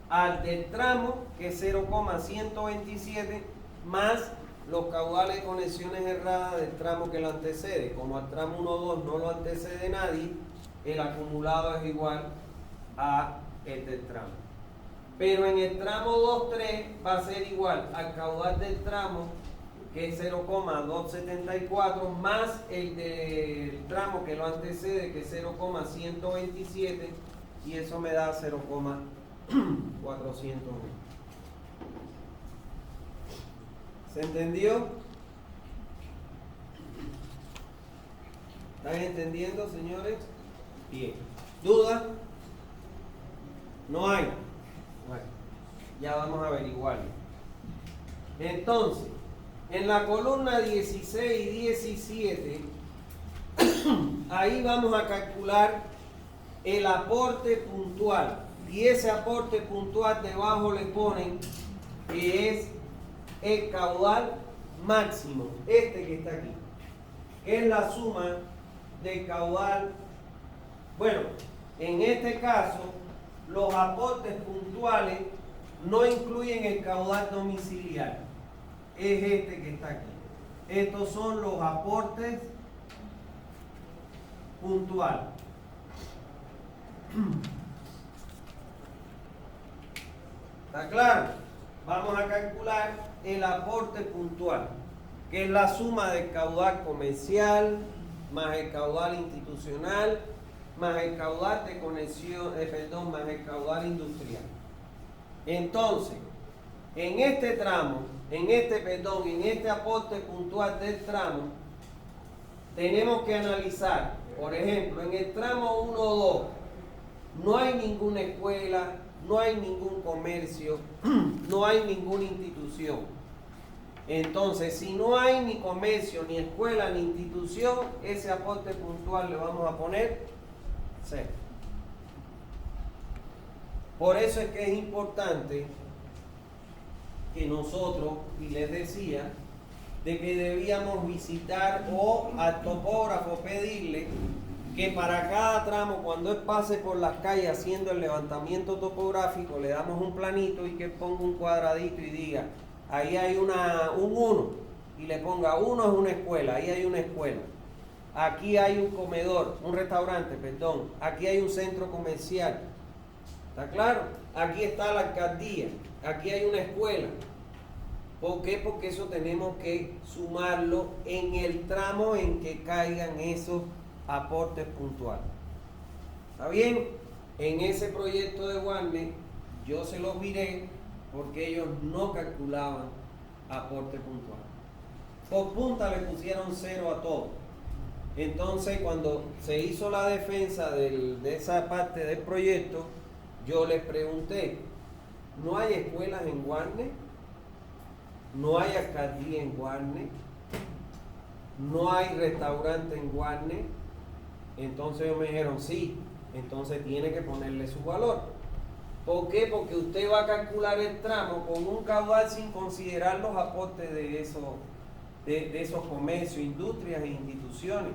[SPEAKER 1] al del tramo, que es 0,127, más los caudales de conexiones erradas del tramo que lo antecede. Como al tramo 1-2 no lo antecede nadie, el acumulado es igual a el del tramo. Pero en el tramo 2-3 va a ser igual al caudal del tramo, que es 0,274, más el del tramo que lo antecede, que es 0,127, y eso me da 0,401. ¿Se entendió? ¿Están entendiendo, señores? Bien. ¿Dudas? ¿No hay? Bueno, ya vamos a averiguarlo. Entonces, en la columna 16 y 17, ahí vamos a calcular el aporte puntual. Y ese aporte puntual debajo le ponen que es el caudal máximo, este que está aquí, que es la suma del caudal. Bueno, en este caso, los aportes puntuales no incluyen el caudal domiciliario. Es este que está aquí. Estos son los aportes puntuales. ¿Está claro? Vamos a calcular el aporte puntual, que es la suma del caudal comercial, más el caudal institucional, más el caudal de conexión, más el caudal industrial. Entonces, en este tramo, en este aporte puntual del tramo, tenemos que analizar, por ejemplo, en el tramo 1-2, no hay ninguna escuela, no hay ningún comercio, no hay ninguna institución. Entonces, si no hay ni comercio, ni escuela, ni institución, ese aporte puntual le vamos a poner 0. Por eso es que es importante que nosotros, y les decía, de que debíamos visitar o al topógrafo pedirle que para cada tramo, cuando él pase por las calles haciendo el levantamiento topográfico, le damos un planito y que ponga un cuadradito y diga, ahí hay un 1, y le ponga 1 es una escuela, ahí hay una escuela. Aquí hay un comedor, un restaurante, perdón. Aquí hay un centro comercial. ¿Está claro? Aquí está la alcaldía. Aquí hay una escuela. ¿Por qué? Porque eso tenemos que sumarlo en el tramo en que caigan esos aportes puntuales. ¿Está bien? En ese proyecto de Warner yo se los miré porque ellos no calculaban aporte puntual. Por punta le pusieron 0 a todo. Entonces, cuando se hizo la defensa de esa parte del proyecto, yo les pregunté, ¿no hay escuelas en Warner? ¿No hay alcaldía en Warner? ¿No hay restaurante en Warner? Entonces ellos me dijeron, sí, entonces tiene que ponerle su valor. ¿Por qué? Porque usted va a calcular el tramo con un caudal sin considerar los aportes de esos comercios, industrias e instituciones.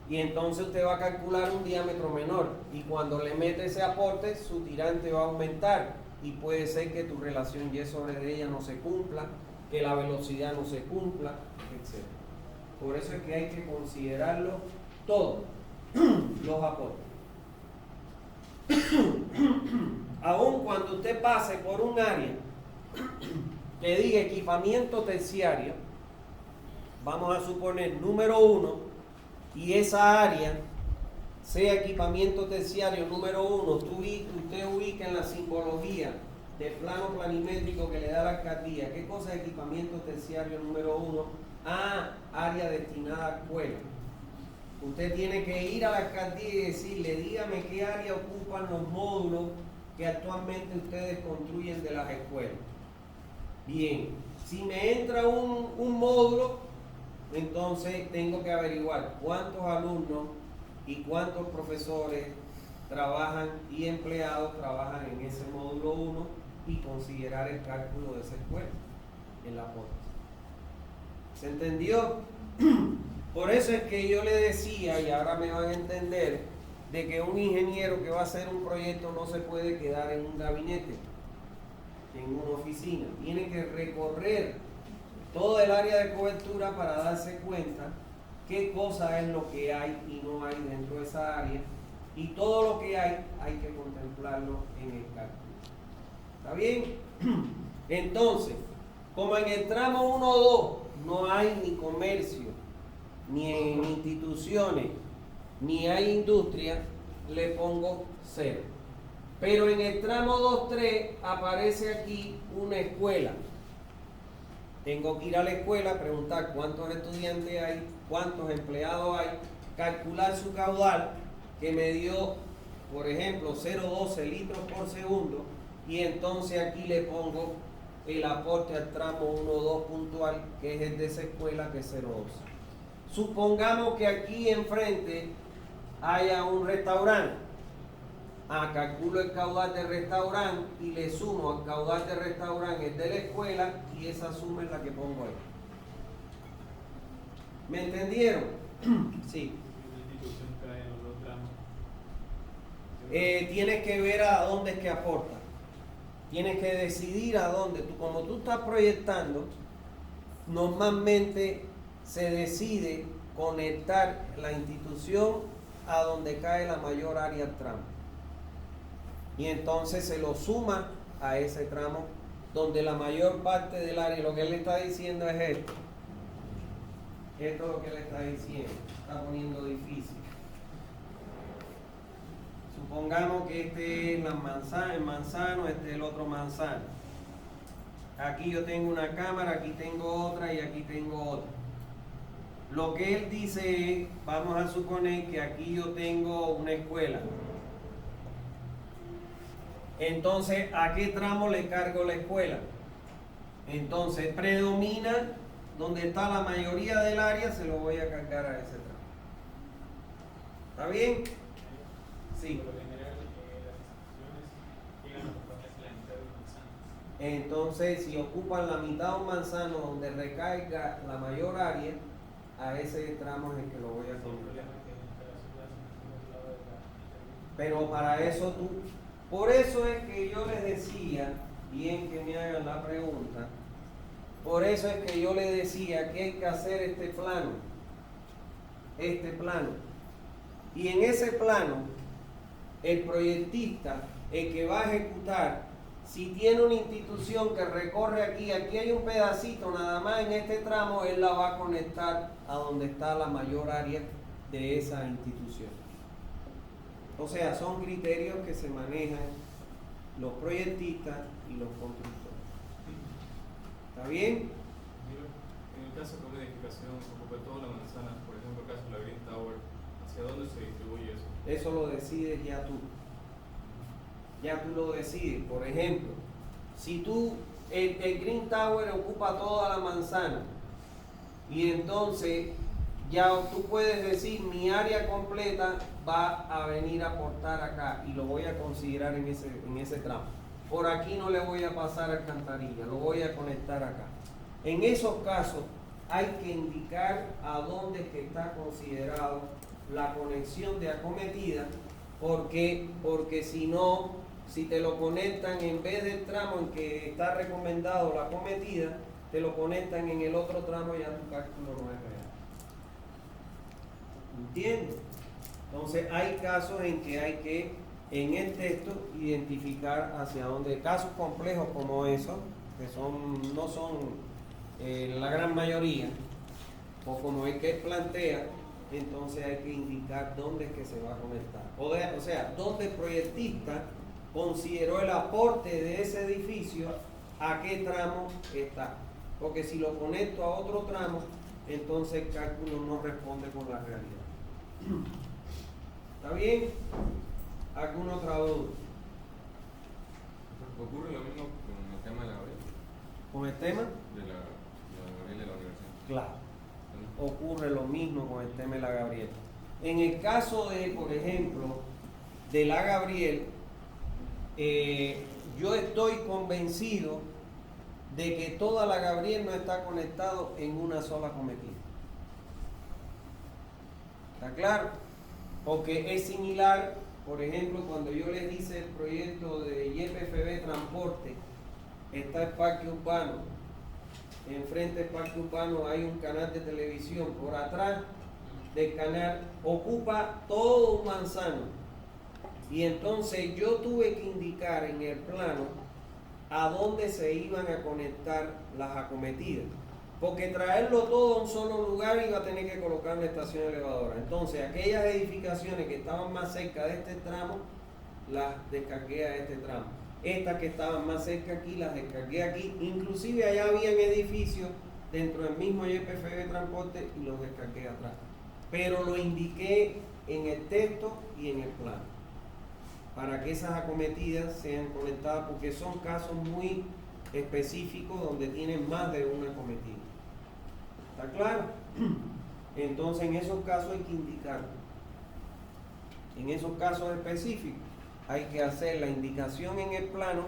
[SPEAKER 1] Y entonces usted va a calcular un diámetro menor. Y cuando le mete ese aporte, su tirante va a aumentar. Y puede ser que tu relación Y sobre ella no se cumpla, que la velocidad no se cumpla, etc. Por eso es que hay que considerarlo todo, los aportes. Aun cuando usted pase por un área que diga equipamiento terciario, vamos a suponer número 1, y esa área sea equipamiento terciario número 1, usted ubica en la simbología del plano planimétrico que le da la alcaldía, ¿qué cosa es equipamiento terciario número 1? Área destinada a escuela. Usted tiene que ir a la alcaldía y decirle, dígame qué área ocupan los módulos que actualmente ustedes construyen de las escuelas. Bien, si me entra un módulo, entonces tengo que averiguar cuántos alumnos y cuántos profesores trabajan y empleados trabajan en ese módulo 1 y considerar el cálculo de esa escuela en la aporte. ¿Se entendió? Por eso es que yo le decía, y ahora me van a entender, de que un ingeniero que va a hacer un proyecto no se puede quedar en un gabinete, en una oficina. Tiene que recorrer todo el área de cobertura para darse cuenta qué cosa es lo que hay y no hay dentro de esa área. Y todo lo que hay que contemplarlo en el cálculo. ¿Está bien? Entonces, como en el tramo 1-2 no hay ni comercio, ni en instituciones, ni hay industria, le pongo 0. Pero en el tramo 2-3 aparece aquí una escuela. Tengo que ir a la escuela, preguntar cuántos estudiantes hay, cuántos empleados hay, calcular su caudal, que me dio, por ejemplo, 0,12 litros por segundo, y entonces aquí le pongo el aporte al tramo 1-2 puntual, que es el de esa escuela, que es 0,12. Supongamos que aquí enfrente haya un restaurante. Calculo el caudal del restaurante y le sumo al caudal del restaurante el de la escuela, y esa suma es la que pongo ahí. ¿Me entendieron? Sí. Tienes que ver a dónde es que aporta. Tienes que decidir a dónde. Como tú estás proyectando, normalmente se decide conectar la institución a donde cae la mayor área del tramo. Y entonces se lo suma a ese tramo donde la mayor parte del área, lo que él está diciendo es esto. Esto es lo que él está diciendo. Está poniendo difícil. Supongamos que este es el manzano, este es el otro manzano. Aquí yo tengo una cámara, aquí tengo otra y aquí tengo otra. Lo que él dice es, vamos a suponer que aquí yo tengo una escuela. Entonces, ¿a qué tramo le cargo la escuela? Entonces, predomina donde está la mayoría del área, se lo voy a cargar a ese tramo. ¿Está bien? Sí. Entonces, si ocupan la mitad de un manzano donde recaiga la mayor área, a ese tramo es el que lo voy a controlar. Pero para eso por eso es que yo les decía, bien que me hagan la pregunta, por eso es que yo les decía que hay que hacer este plano. Y en ese plano, el proyectista, el que va a ejecutar, si tiene una institución que recorre aquí hay un pedacito nada más en este tramo, él la va a conectar a donde está la mayor área de esa institución. O sea, son criterios que se manejan los proyectistas y los constructores. ¿Está bien?
[SPEAKER 3] En el caso de una edificación ocupe toda la manzana, por ejemplo, el caso de la Green Tower, ¿hacia dónde se distribuye eso?
[SPEAKER 1] Eso lo decides ya tú. Ya tú lo decides. Por ejemplo, si el Green Tower ocupa toda la manzana, y entonces ya tú puedes decir, mi área completa va a venir a aportar acá, y lo voy a considerar en ese tramo. Por aquí no le voy a pasar alcantarilla, lo voy a conectar acá. En esos casos hay que indicar a dónde es que está considerado la conexión de acometida, porque si no, si te lo conectan en vez del tramo en que está recomendado la acometida, te lo conectan en el otro tramo, ya tu cálculo no es real. ¿Entiendes? Entonces hay casos en que hay que, en el texto, identificar hacia dónde. Casos complejos como esos, que no son la gran mayoría, o como el que plantea, entonces hay que indicar dónde es que se va a conectar. O sea, dónde el proyectista consideró el aporte de ese edificio, a qué tramo está. Porque si lo conecto a otro tramo, entonces el cálculo no responde con la realidad. ¿Está bien? ¿Alguna otra duda?
[SPEAKER 4] ¿Ocurre lo mismo con el tema de la Gabriel?
[SPEAKER 1] ¿Con el tema?
[SPEAKER 4] De la Gabriel de la universidad.
[SPEAKER 1] Claro. Ocurre lo mismo con el tema de la Gabriel. En el caso de, por ejemplo, de la Gabriel, yo estoy convencido de que toda la Gabriel no está conectado en una sola cometida. ¿Está claro? Porque es similar, por ejemplo, cuando yo les hice el proyecto de YPFB Transporte, está el parque urbano, enfrente del parque urbano hay un canal de televisión, por atrás del canal ocupa todo un manzano, y entonces yo tuve que indicar en el plano a dónde se iban a conectar las acometidas, porque traerlo todo a un solo lugar iba a tener que colocar una estación elevadora. Entonces aquellas edificaciones que estaban más cerca de este tramo las descargué a este tramo, estas que estaban más cerca aquí las descargué aquí, inclusive allá habían edificios dentro del mismo YPFB Transporte y los descargué atrás, pero lo indiqué en el texto y en el plano para que esas acometidas sean conectadas, porque son casos muy específicos donde tienen más de una acometida. ¿Está claro? Entonces en esos casos hay que indicarlo. En esos casos específicos hay que hacer la indicación en el plano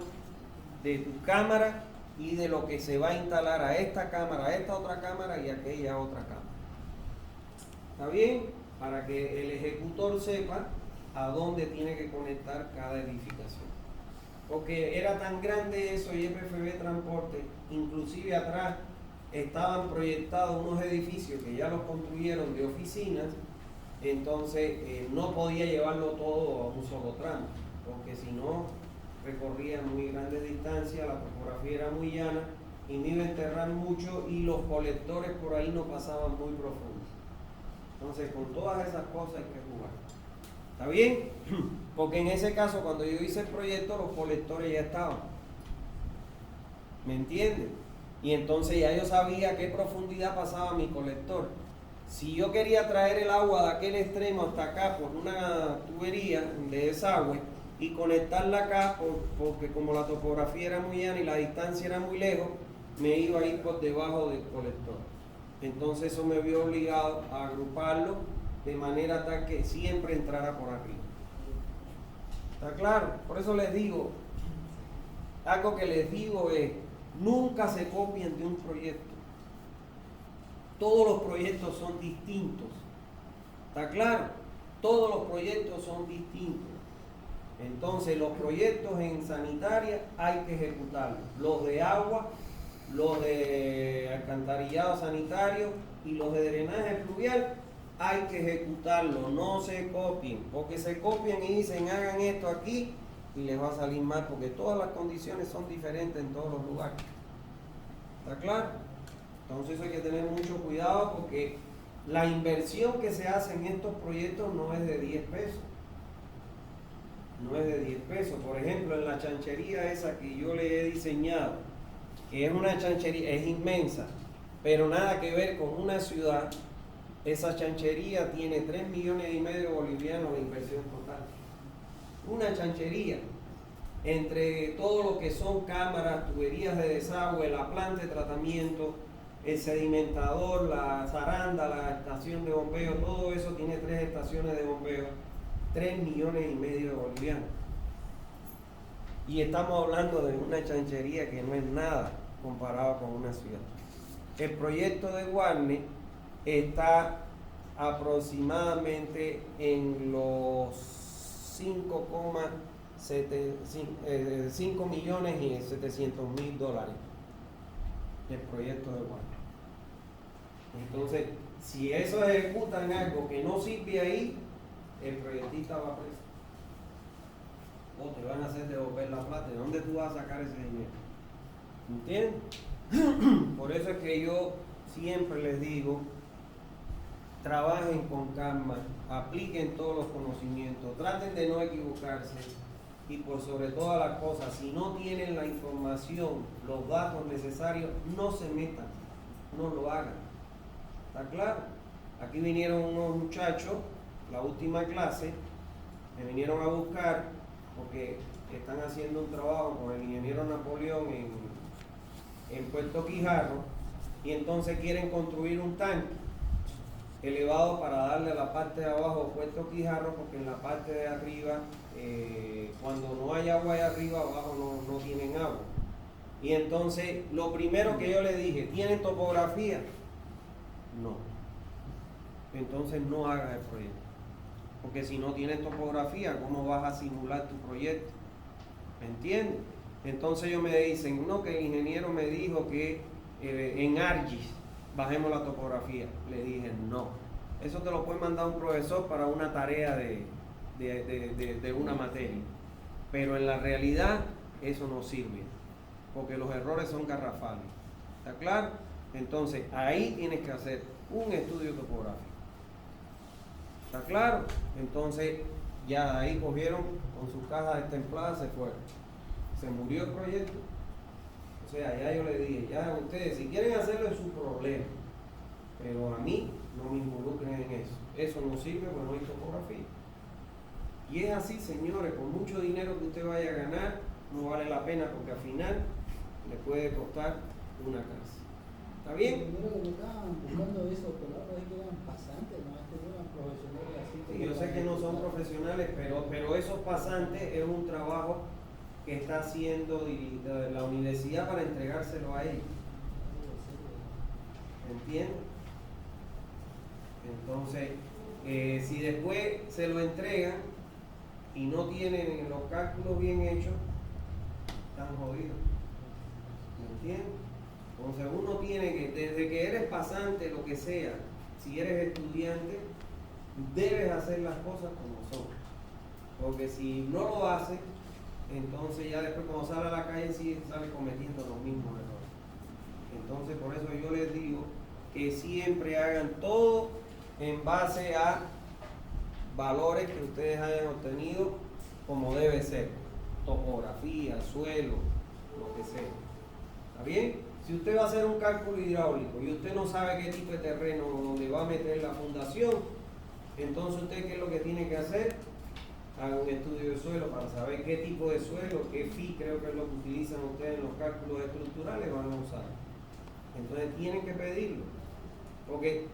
[SPEAKER 1] de tu cámara y de lo que se va a instalar a esta cámara, a esta otra cámara y a aquella otra cámara. ¿Está bien? Para que el ejecutor sepa a dónde tiene que conectar cada edificación. Porque era tan grande eso, YPFB Transporte, inclusive atrás estaban proyectados unos edificios que ya los construyeron de oficinas, entonces no podía llevarlo todo a un solo tramo, porque si no recorría muy grandes distancias, la topografía era muy llana y me iba a enterrar mucho y los colectores por ahí no pasaban muy profundos. Entonces con todas esas cosas hay que jugar. ¿Está bien? Porque en ese caso, cuando yo hice el proyecto, los colectores ya estaban. ¿Me entienden? Y entonces ya yo sabía a qué profundidad pasaba mi colector. Si yo quería traer el agua de aquel extremo hasta acá por una tubería de desagüe y conectarla acá, porque como la topografía era muy llana y la distancia era muy lejos, me iba a ir por debajo del colector. Entonces eso me vio obligado a agruparlo de manera tal que siempre entrara por arriba. ¿Está claro? Por eso les digo, algo que les digo es, nunca se copien de un proyecto. Todos los proyectos son distintos. ¿Está claro? Todos los proyectos son distintos. Entonces los proyectos en sanitaria hay que ejecutarlos. Los de agua, los de alcantarillado sanitario y los de drenaje pluvial hay que ejecutarlo, no se copien, porque se copian y dicen hagan esto aquí y les va a salir mal, porque todas las condiciones son diferentes en todos los lugares. ¿Está claro? Entonces hay que tener mucho cuidado, porque la inversión que se hace en estos proyectos no es de 10 pesos. No es de 10 pesos. Por ejemplo, en la chanchería esa que yo le he diseñado, que es una chanchería, es inmensa, pero nada que ver con una ciudad. Esa chanchería tiene 3,5 millones bolivianos de inversión total. Una chanchería, entre todo lo que son cámaras, tuberías de desagüe, la planta de tratamiento, el sedimentador, la zaranda, la estación de bombeo, todo eso tiene 3 estaciones de bombeo, 3,5 millones bolivianos. Y estamos hablando de una chanchería que no es nada comparado con una ciudad. El proyecto de Warner está aproximadamente en los 5,700,000 dólares el proyecto de Warner. Entonces, si eso ejecutan algo que no sirve ahí, el proyectista va preso. O te van a hacer devolver la plata. ¿De dónde tú vas a sacar ese dinero? ¿Entiendes? Por eso es que yo siempre les digo trabajen con calma, apliquen todos los conocimientos, traten de no equivocarse y por sobre todas las cosas, si no tienen la información, los datos necesarios, no se metan, no lo hagan. ¿Está claro? Aquí vinieron unos muchachos, la última clase, me vinieron a buscar porque están haciendo un trabajo con el ingeniero Napoleón en Puerto Quijarro y entonces quieren construir un tanque elevado para darle a la parte de abajo Puerto Quijarro, porque en la parte de arriba, cuando no hay agua allá arriba, abajo no tienen agua. Y entonces, lo primero que yo le dije, ¿tienen topografía? No. Entonces no hagas el proyecto. Porque si no tienes topografía, ¿cómo vas a simular tu proyecto? ¿Me entiendes? Entonces ellos me dicen, no, que el ingeniero me dijo que en ArcGIS bajemos la topografía. Le dije, no. Eso te lo puede mandar un profesor para una tarea de una materia. Pero en la realidad eso no sirve. Porque los errores son garrafales. ¿Está claro? Entonces ahí tienes que hacer un estudio topográfico. ¿Está claro? Entonces ya ahí cogieron con sus cajas destempladas, se fueron. Se murió el proyecto. O sea, ya yo le dije, ya ustedes, si quieren hacerlo es su problema, pero a mí no me involucren en eso. Eso no sirve porque no hay topografía. Y es así, señores, con mucho dinero que usted vaya a ganar, no vale la pena porque al final le puede costar una casa. ¿Está bien?
[SPEAKER 2] Primero que me estaban buscando eso, pero ahora es que eran pasantes, no es que eran profesionales así.
[SPEAKER 1] Sí, yo sé que no son profesionales, pero esos pasantes es un trabajo que está haciendo la universidad para entregárselo a ellos. ¿Entiendes? Entonces, si después se lo entregan y no tienen los cálculos bien hechos, están jodidos. ¿Me entiendes? Entonces uno tiene que, desde que eres pasante, lo que sea, si eres estudiante, debes hacer las cosas como son. Porque si no lo haces, entonces ya después cuando sale a la calle sí sale cometiendo los mismos errores. Entonces por eso yo les digo que siempre hagan todo en base a valores que ustedes hayan obtenido como debe ser. Topografía, suelo, lo que sea. ¿Está bien? Si usted va a hacer un cálculo hidráulico y usted no sabe qué tipo de terreno donde va a meter la fundación, entonces usted qué es lo que tiene que hacer, haga un estudio de suelo para saber qué tipo de suelo, qué FI creo que es lo que utilizan ustedes en los cálculos estructurales van a usar. Entonces tienen que pedirlo. Porque,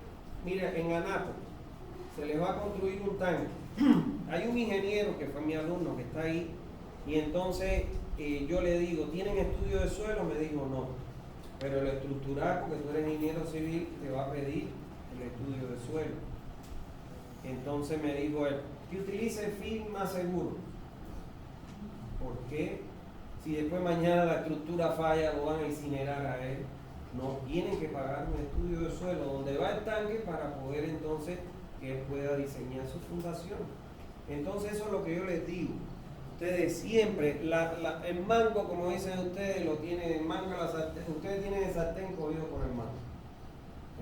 [SPEAKER 1] mira, en Anapo se les va a construir un tanque. Hay un ingeniero que fue mi alumno que está ahí y entonces yo le digo, ¿tienen estudio de suelo? Me dijo no. Pero el estructural, porque tú eres ingeniero civil, te va a pedir el estudio de suelo. Entonces me dijo él, que utilice FI más seguro. ¿Por qué? Si después mañana la estructura falla, lo van a incinerar a él. No, tienen que pagar un estudio de suelo donde va el tanque para poder entonces que él pueda diseñar su fundación. Entonces eso es lo que yo les digo. Ustedes siempre, el mango, como dicen ustedes, lo tienen en manga la sartén. Ustedes tienen el sartén cogido por el mango.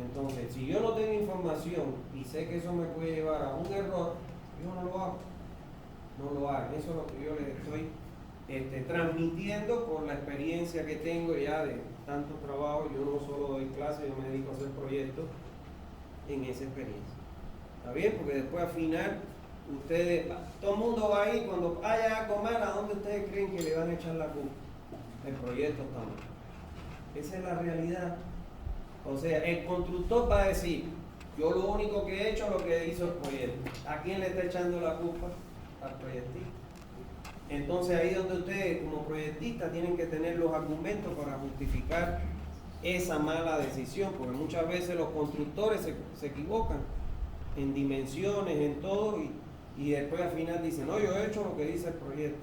[SPEAKER 1] Entonces, si yo no tengo información y sé que eso me puede llevar a un error, yo no lo hago. No lo hago. Eso es lo que yo les estoy transmitiendo por la experiencia que tengo ya de tantos trabajos. Yo no solo doy clases, yo me dedico a hacer proyectos en esa experiencia. ¿Está bien? Porque después al final, ustedes, todo el mundo va ahí, cuando haya algo mal, ¿a dónde ustedes creen que le van a echar la culpa? El proyecto está mal. Esa es la realidad. O sea, el constructor va a decir, yo lo único que he hecho es lo que hizo el proyecto. ¿A quién le está echando la culpa? Al proyectista. Entonces ahí es donde ustedes como proyectistas tienen que tener los argumentos para justificar esa mala decisión, porque muchas veces los constructores se equivocan en dimensiones, en todo, y después al final dicen, no, yo he hecho lo que dice el proyecto,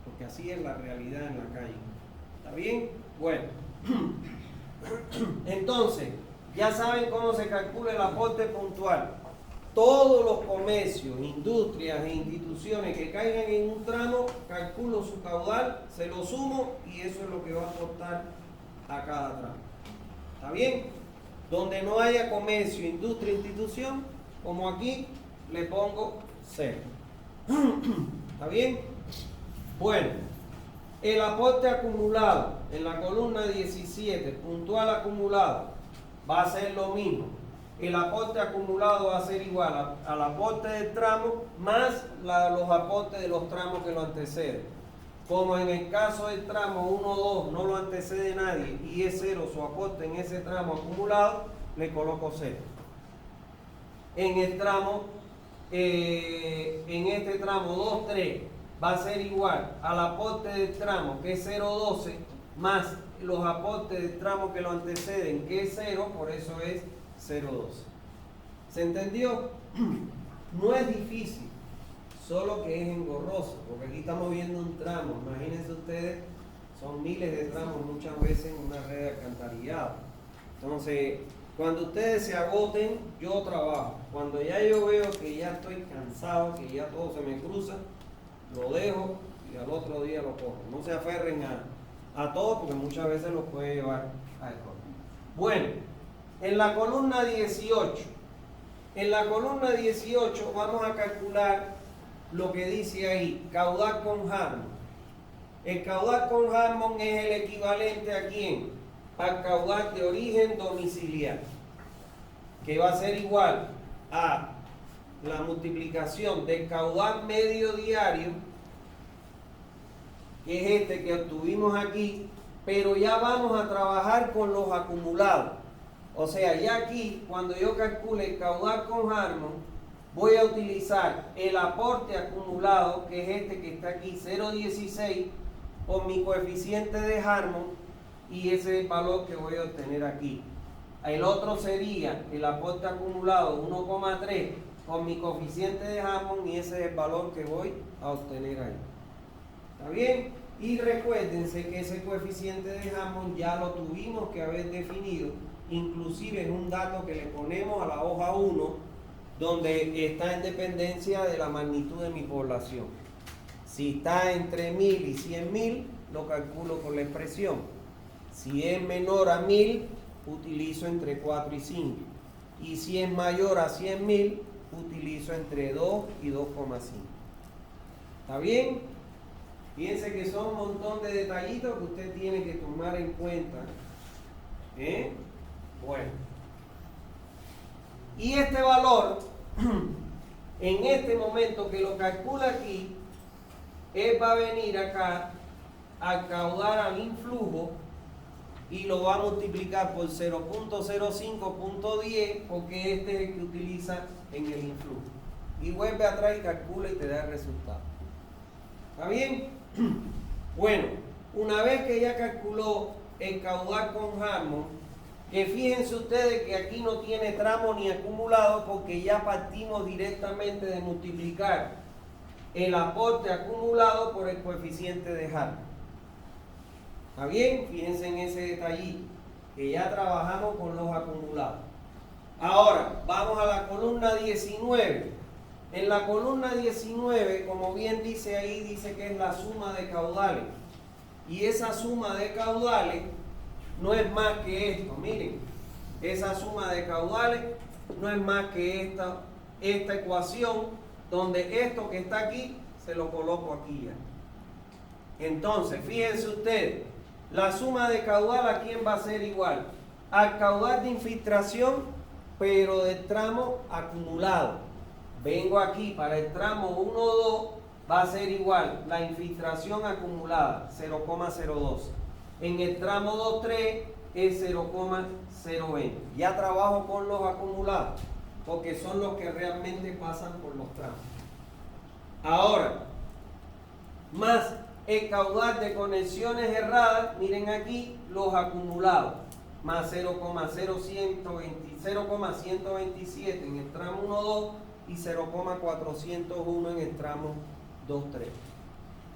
[SPEAKER 1] porque así es la realidad en la calle. ¿Está bien? Bueno, entonces, ya saben cómo se calcula el aporte puntual. Todos los comercios, industrias e instituciones que caigan en un tramo, calculo su caudal, se lo sumo y eso es lo que va a aportar a cada tramo. ¿Está bien? Donde no haya comercio, industria, institución, como aquí, le pongo 0. ¿Está bien? Bueno, el aporte acumulado en la columna 17, puntual acumulado, va a ser lo mismo. El aporte acumulado va a ser igual al aporte del tramo más los aportes de los tramos que lo anteceden. Como en el caso del tramo 1, 2 no lo antecede nadie y es 0 su aporte en ese tramo acumulado, le coloco 0. En el tramo, en este tramo 2, 3 va a ser igual al aporte del tramo que es 0,12 más los aportes del tramo que lo anteceden que es 0, por eso es 0,12. ¿Se entendió? No es difícil, solo que es engorroso, porque aquí estamos viendo un tramo. Imagínense ustedes, son miles de tramos muchas veces en una red de alcantarillado. Entonces, cuando ustedes se agoten, yo trabajo. Cuando ya yo veo que ya estoy cansado, que ya todo se me cruza, lo dejo y al otro día lo cojo. No se aferren a todo, porque muchas veces lo puede llevar a error. Bueno, en la columna 18, vamos a calcular lo que dice ahí, caudal con Harmon. El caudal con Harmon es el equivalente ¿a quién? Al caudal de origen domiciliar, que va a ser igual a la multiplicación del caudal medio diario, que es este que obtuvimos aquí, pero ya vamos a trabajar con los acumulados. O sea, ya aquí, cuando yo calcule el caudal con Harmon, voy a utilizar el aporte acumulado, que es este que está aquí, 0,16, por mi coeficiente de Harmon, y ese es el valor que voy a obtener aquí. El otro sería el aporte acumulado 1,3 con mi coeficiente de Harmon, y ese es el valor que voy a obtener ahí. ¿Está bien? Y recuérdense que ese coeficiente de Harmon ya lo tuvimos que haber definido, inclusive es un dato que le ponemos a la hoja 1, donde está en dependencia de la magnitud de mi población. Si está entre 1000 y 100.000, lo calculo con la expresión. Si es menor a 1000, utilizo entre 4 y 5. Y si es mayor a 100.000, utilizo entre 2 y 2,5. ¿Está bien? Fíjense que son un montón de detallitos que usted tiene que tomar en cuenta. Bueno. Y este valor, en este momento que lo calcula aquí, él va a venir acá a caudar al influjo y lo va a multiplicar por 0.05.10, porque este es el que utiliza en el influjo. Y vuelve atrás y calcula y te da el resultado. ¿Está bien? Bueno, una vez que ya calculó el caudal con Harmon, que fíjense ustedes que aquí no tiene tramo ni acumulado, porque ya partimos directamente de multiplicar el aporte acumulado por el coeficiente de Harmon. ¿Está bien? Fíjense en ese detallito, que ya trabajamos con los acumulados. Ahora, vamos a la columna 19. En la columna 19, como bien dice ahí, dice que es la suma de caudales. Y esa suma de caudales no es más que esto. Miren, esa suma de caudales no es más que esta ecuación, donde esto que está aquí, se lo coloco aquí ya. Entonces, fíjense ustedes, la suma de caudal ¿a quién va a ser igual? Al caudal de infiltración, pero del tramo acumulado. Vengo aquí, para el tramo 1,2 va a ser igual la infiltración acumulada, 0,02. En el tramo 2,3 es 0,020. Ya trabajo con los acumulados, porque son los que realmente pasan por los tramos. Ahora, más el caudal de conexiones erradas, miren aquí los acumulados, más 0,127 en el tramo 1,2 y 0,401 en el tramo 2,3.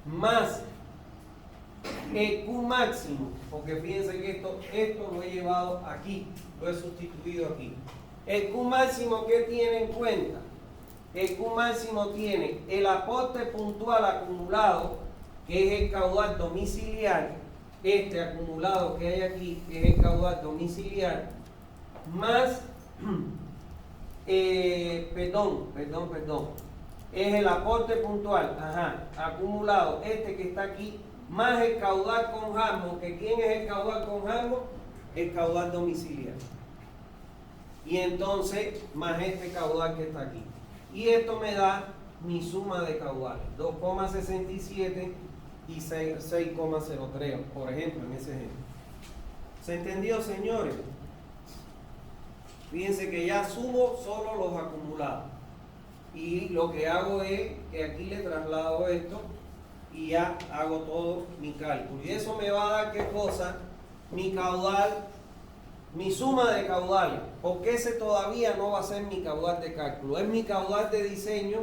[SPEAKER 1] Más el Q máximo, porque fíjense que esto lo he llevado aquí, lo he sustituido aquí. El Q máximo, ¿qué tiene en cuenta? El Q máximo tiene el aporte puntual acumulado, que es el caudal domiciliar, este acumulado que hay aquí, que es el caudal domiciliar, más, es el aporte puntual, acumulado, este que está aquí, más el caudal con jambo, que ¿quién es el caudal con jambo? El caudal domiciliario. Y entonces, más este caudal que está aquí. Y esto me da mi suma de caudales, 2,67 y 6,03, por ejemplo, en ese ejemplo. ¿Se entendió, señores? Fíjense que ya sumo solo los acumulados. Y lo que hago es que aquí le traslado esto y ya hago todo mi cálculo. Y eso me va a dar, ¿qué cosa? Mi caudal, mi suma de caudales. Porque ese todavía no va a ser mi caudal de cálculo. Es mi caudal de diseño,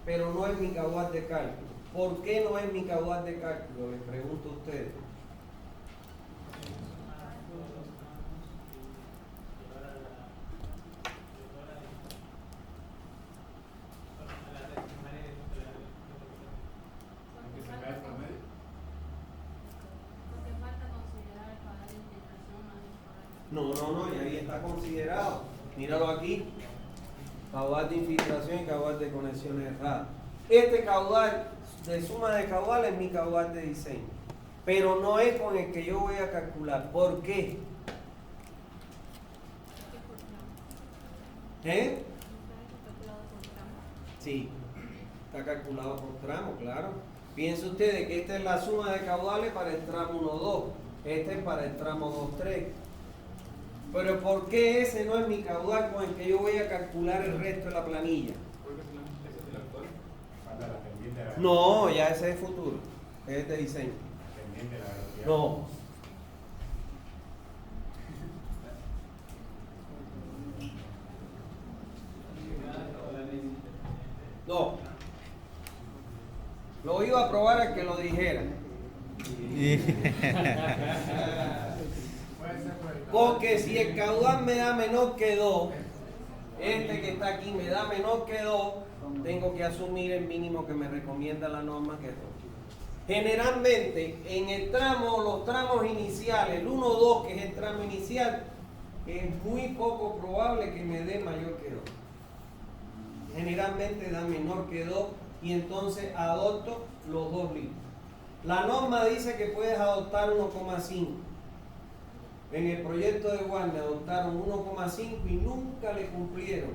[SPEAKER 1] pero no es mi caudal de cálculo. ¿Por qué no es mi caudal de cálculo? Les pregunto a ustedes. No, y ahí está considerado. Míralo aquí. Caudal de infiltración y caudal de conexiones erradas. Este caudal de suma de caudal es mi caudal de diseño. Pero no es con el que yo voy a calcular. ¿Por qué? ¿Eh? Sí, está calculado por tramo, claro. Piensen ustedes que esta es la suma de caudales para el tramo 1-2. Este es para el tramo 2-3. Pero ¿por qué ese no es mi caudal con el que yo voy a calcular el resto de la planilla?
[SPEAKER 3] ¿Porque ese es el actual?
[SPEAKER 5] Falta la pendiente de la
[SPEAKER 1] No, ya ese es futuro. Es de diseño.
[SPEAKER 5] pendiente de la velocidad.
[SPEAKER 1] No. No. Lo iba a probar al que lo dijera. Porque si el caudal me da menor que 2, este que está aquí me da menor que 2, tengo que asumir el mínimo que me recomienda la norma, que es 2. Generalmente, en el tramo, los tramos iniciales, el 1-2, que es el tramo inicial, es muy poco probable que me dé mayor que 2. Generalmente da menor que 2 y entonces adopto los 2 litros. La norma dice que puedes adoptar 1,5. En el proyecto de Warner adoptaron 1,5 y nunca le cumplieron.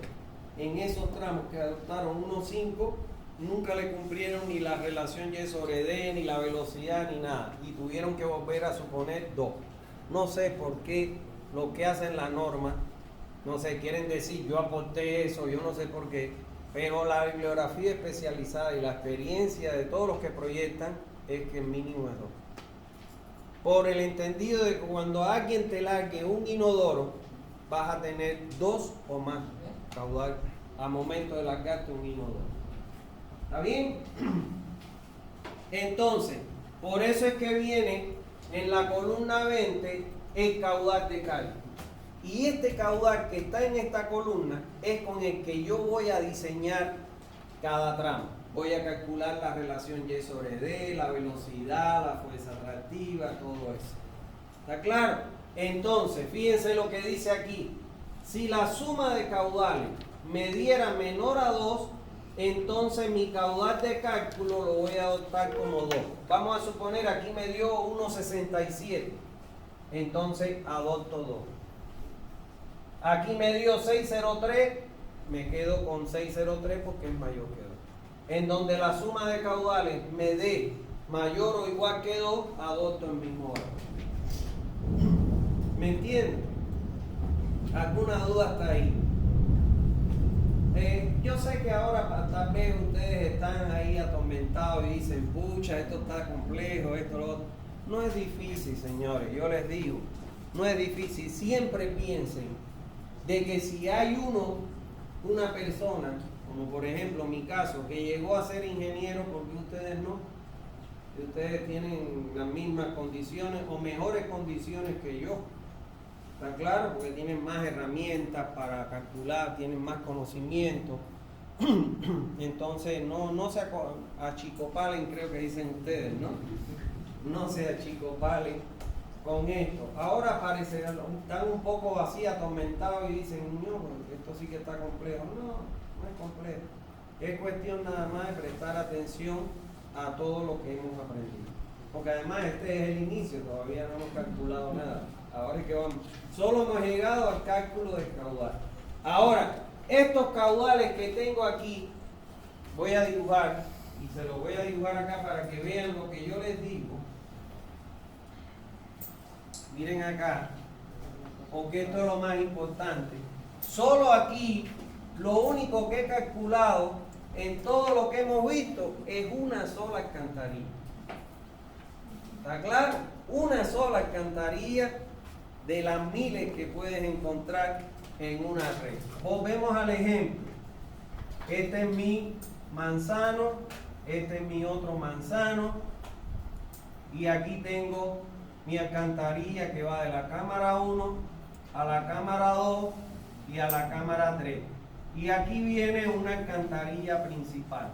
[SPEAKER 1] En esos tramos que adoptaron 1,5, nunca le cumplieron ni la relación Y sobre D, ni la velocidad, ni nada. Y tuvieron que volver a suponer 2. No sé por qué lo que hacen la norma, no sé, quieren decir yo aporté eso, yo no sé por qué, pero la bibliografía especializada y la experiencia de todos los que proyectan es que el mínimo es 2. Por el entendido de que cuando alguien te largue un inodoro, vas a tener 2 o más caudal a momento de largarte un inodoro. ¿Está bien? Entonces, por eso es que viene en la columna 20 el caudal de cálculo. Y este caudal que está en esta columna es con el que yo voy a diseñar cada tramo. Voy a calcular la relación Y sobre D, la velocidad, la fuerza atractiva, todo eso. ¿Está claro? Entonces, fíjense lo que dice aquí. Si la suma de caudales me diera menor a 2, entonces mi caudal de cálculo lo voy a adoptar como 2. Vamos a suponer aquí me dio 1,67. Entonces adopto 2. Aquí me dio 6,03. Me quedo con 6,03 porque es mayor que 2. En donde la suma de caudales me dé mayor o igual que 2, adopto el mismo orden. ¿Me entienden? ¿Alguna duda hasta ahí? Yo sé que ahora tal vez ustedes están ahí atormentados y dicen, pucha, esto está complejo, esto, lo otro. No es difícil, señores, yo les digo, no es difícil. Siempre piensen de que si hay una persona, como por ejemplo mi caso, que llegó a ser ingeniero porque ustedes no, y ustedes tienen las mismas condiciones o mejores condiciones que yo. ¿Está claro? Porque tienen más herramientas para calcular, tienen más conocimiento. Entonces no se achicopalen, creo que dicen ustedes, ¿no? No se achicopalen con esto. Ahora parecerán, están un poco así atormentados y dicen, no, esto sí que está complejo. No, no es complejo. Es cuestión nada más de prestar atención a todo lo que hemos aprendido. Porque además este es el inicio, todavía no hemos calculado nada. Ahora es que vamos. Solo hemos llegado al cálculo del caudal. Ahora, estos caudales que tengo aquí, voy a dibujar, y se los voy a dibujar acá para que vean lo que yo les digo. Miren acá, porque esto es lo más importante. Solo aquí, lo único que he calculado en todo lo que hemos visto es una sola alcantarilla. ¿Está claro? Una sola alcantarilla de las miles que puedes encontrar en una red. Volvemos al ejemplo. Este es mi manzano, este es mi otro manzano, y aquí tengo mi alcantarilla que va de la cámara 1 a la cámara 2 y a la cámara 3. Y aquí viene una alcantarilla principal.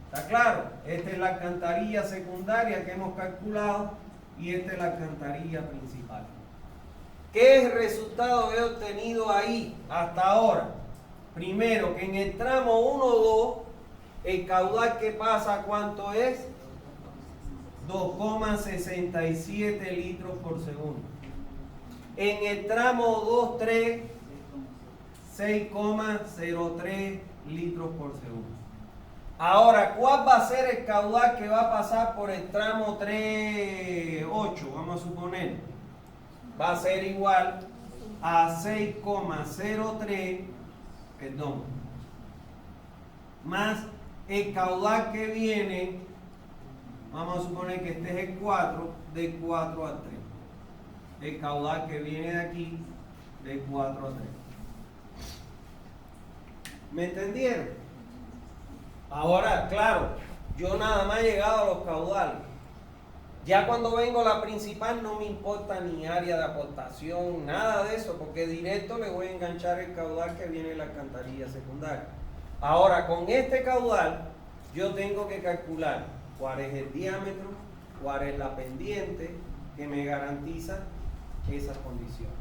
[SPEAKER 1] ¿Está claro? Esta es la alcantarilla secundaria que hemos calculado y esta es la alcantarilla principal. ¿Qué resultado he obtenido ahí hasta ahora? Primero, que en el tramo 1-2, el caudal que pasa, ¿cuánto es? 2,67 litros por segundo. En el tramo 2-3, 6,03 litros por segundo. Ahora, ¿cuál va a ser el caudal que va a pasar por el tramo 3-8? Vamos a suponer. Va a ser igual a 6,03, perdón, más el caudal que viene, vamos a suponer que este es el 4, de 4 a 3. El caudal que viene de aquí, de 4 a 3. ¿Me entendieron? Ahora, claro, yo nada más he llegado a los caudales. Ya cuando vengo a la principal no me importa ni área de aportación, nada de eso, porque directo le voy a enganchar el caudal que viene de la alcantarilla secundaria. Ahora, con este caudal, yo tengo que calcular cuál es el diámetro, cuál es la pendiente que me garantiza esas condiciones.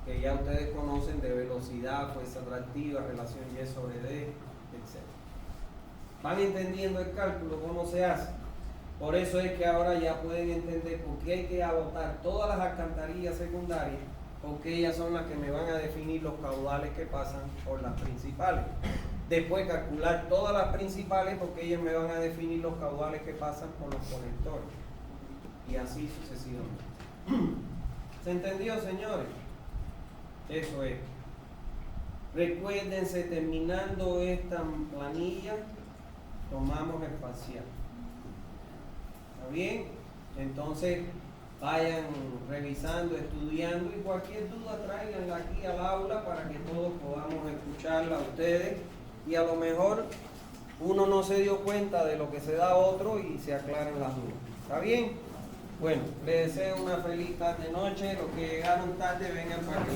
[SPEAKER 1] Que ya ustedes conocen de velocidad, fuerza atractiva, relación Y sobre D, etc. ¿Van entendiendo el cálculo, cómo se hace? Por eso es que ahora ya pueden entender por qué hay que agotar todas las alcantarillas secundarias, porque ellas son las que me van a definir los caudales que pasan por las principales. Después calcular todas las principales, porque ellas me van a definir los caudales que pasan por los conectores. Y así sucesivamente. ¿Se entendió, señores? Eso es. Recuérdense, terminando esta planilla, tomamos el parcial. ¿Está bien? Entonces vayan revisando, estudiando, y cualquier duda tráiganla aquí al aula para que todos podamos escucharla a ustedes, y a lo mejor uno no se dio cuenta de lo que se da a otro y se aclaren las dudas. ¿Está bien? Bueno, les deseo una feliz tarde noche. Los que llegaron tarde vengan para que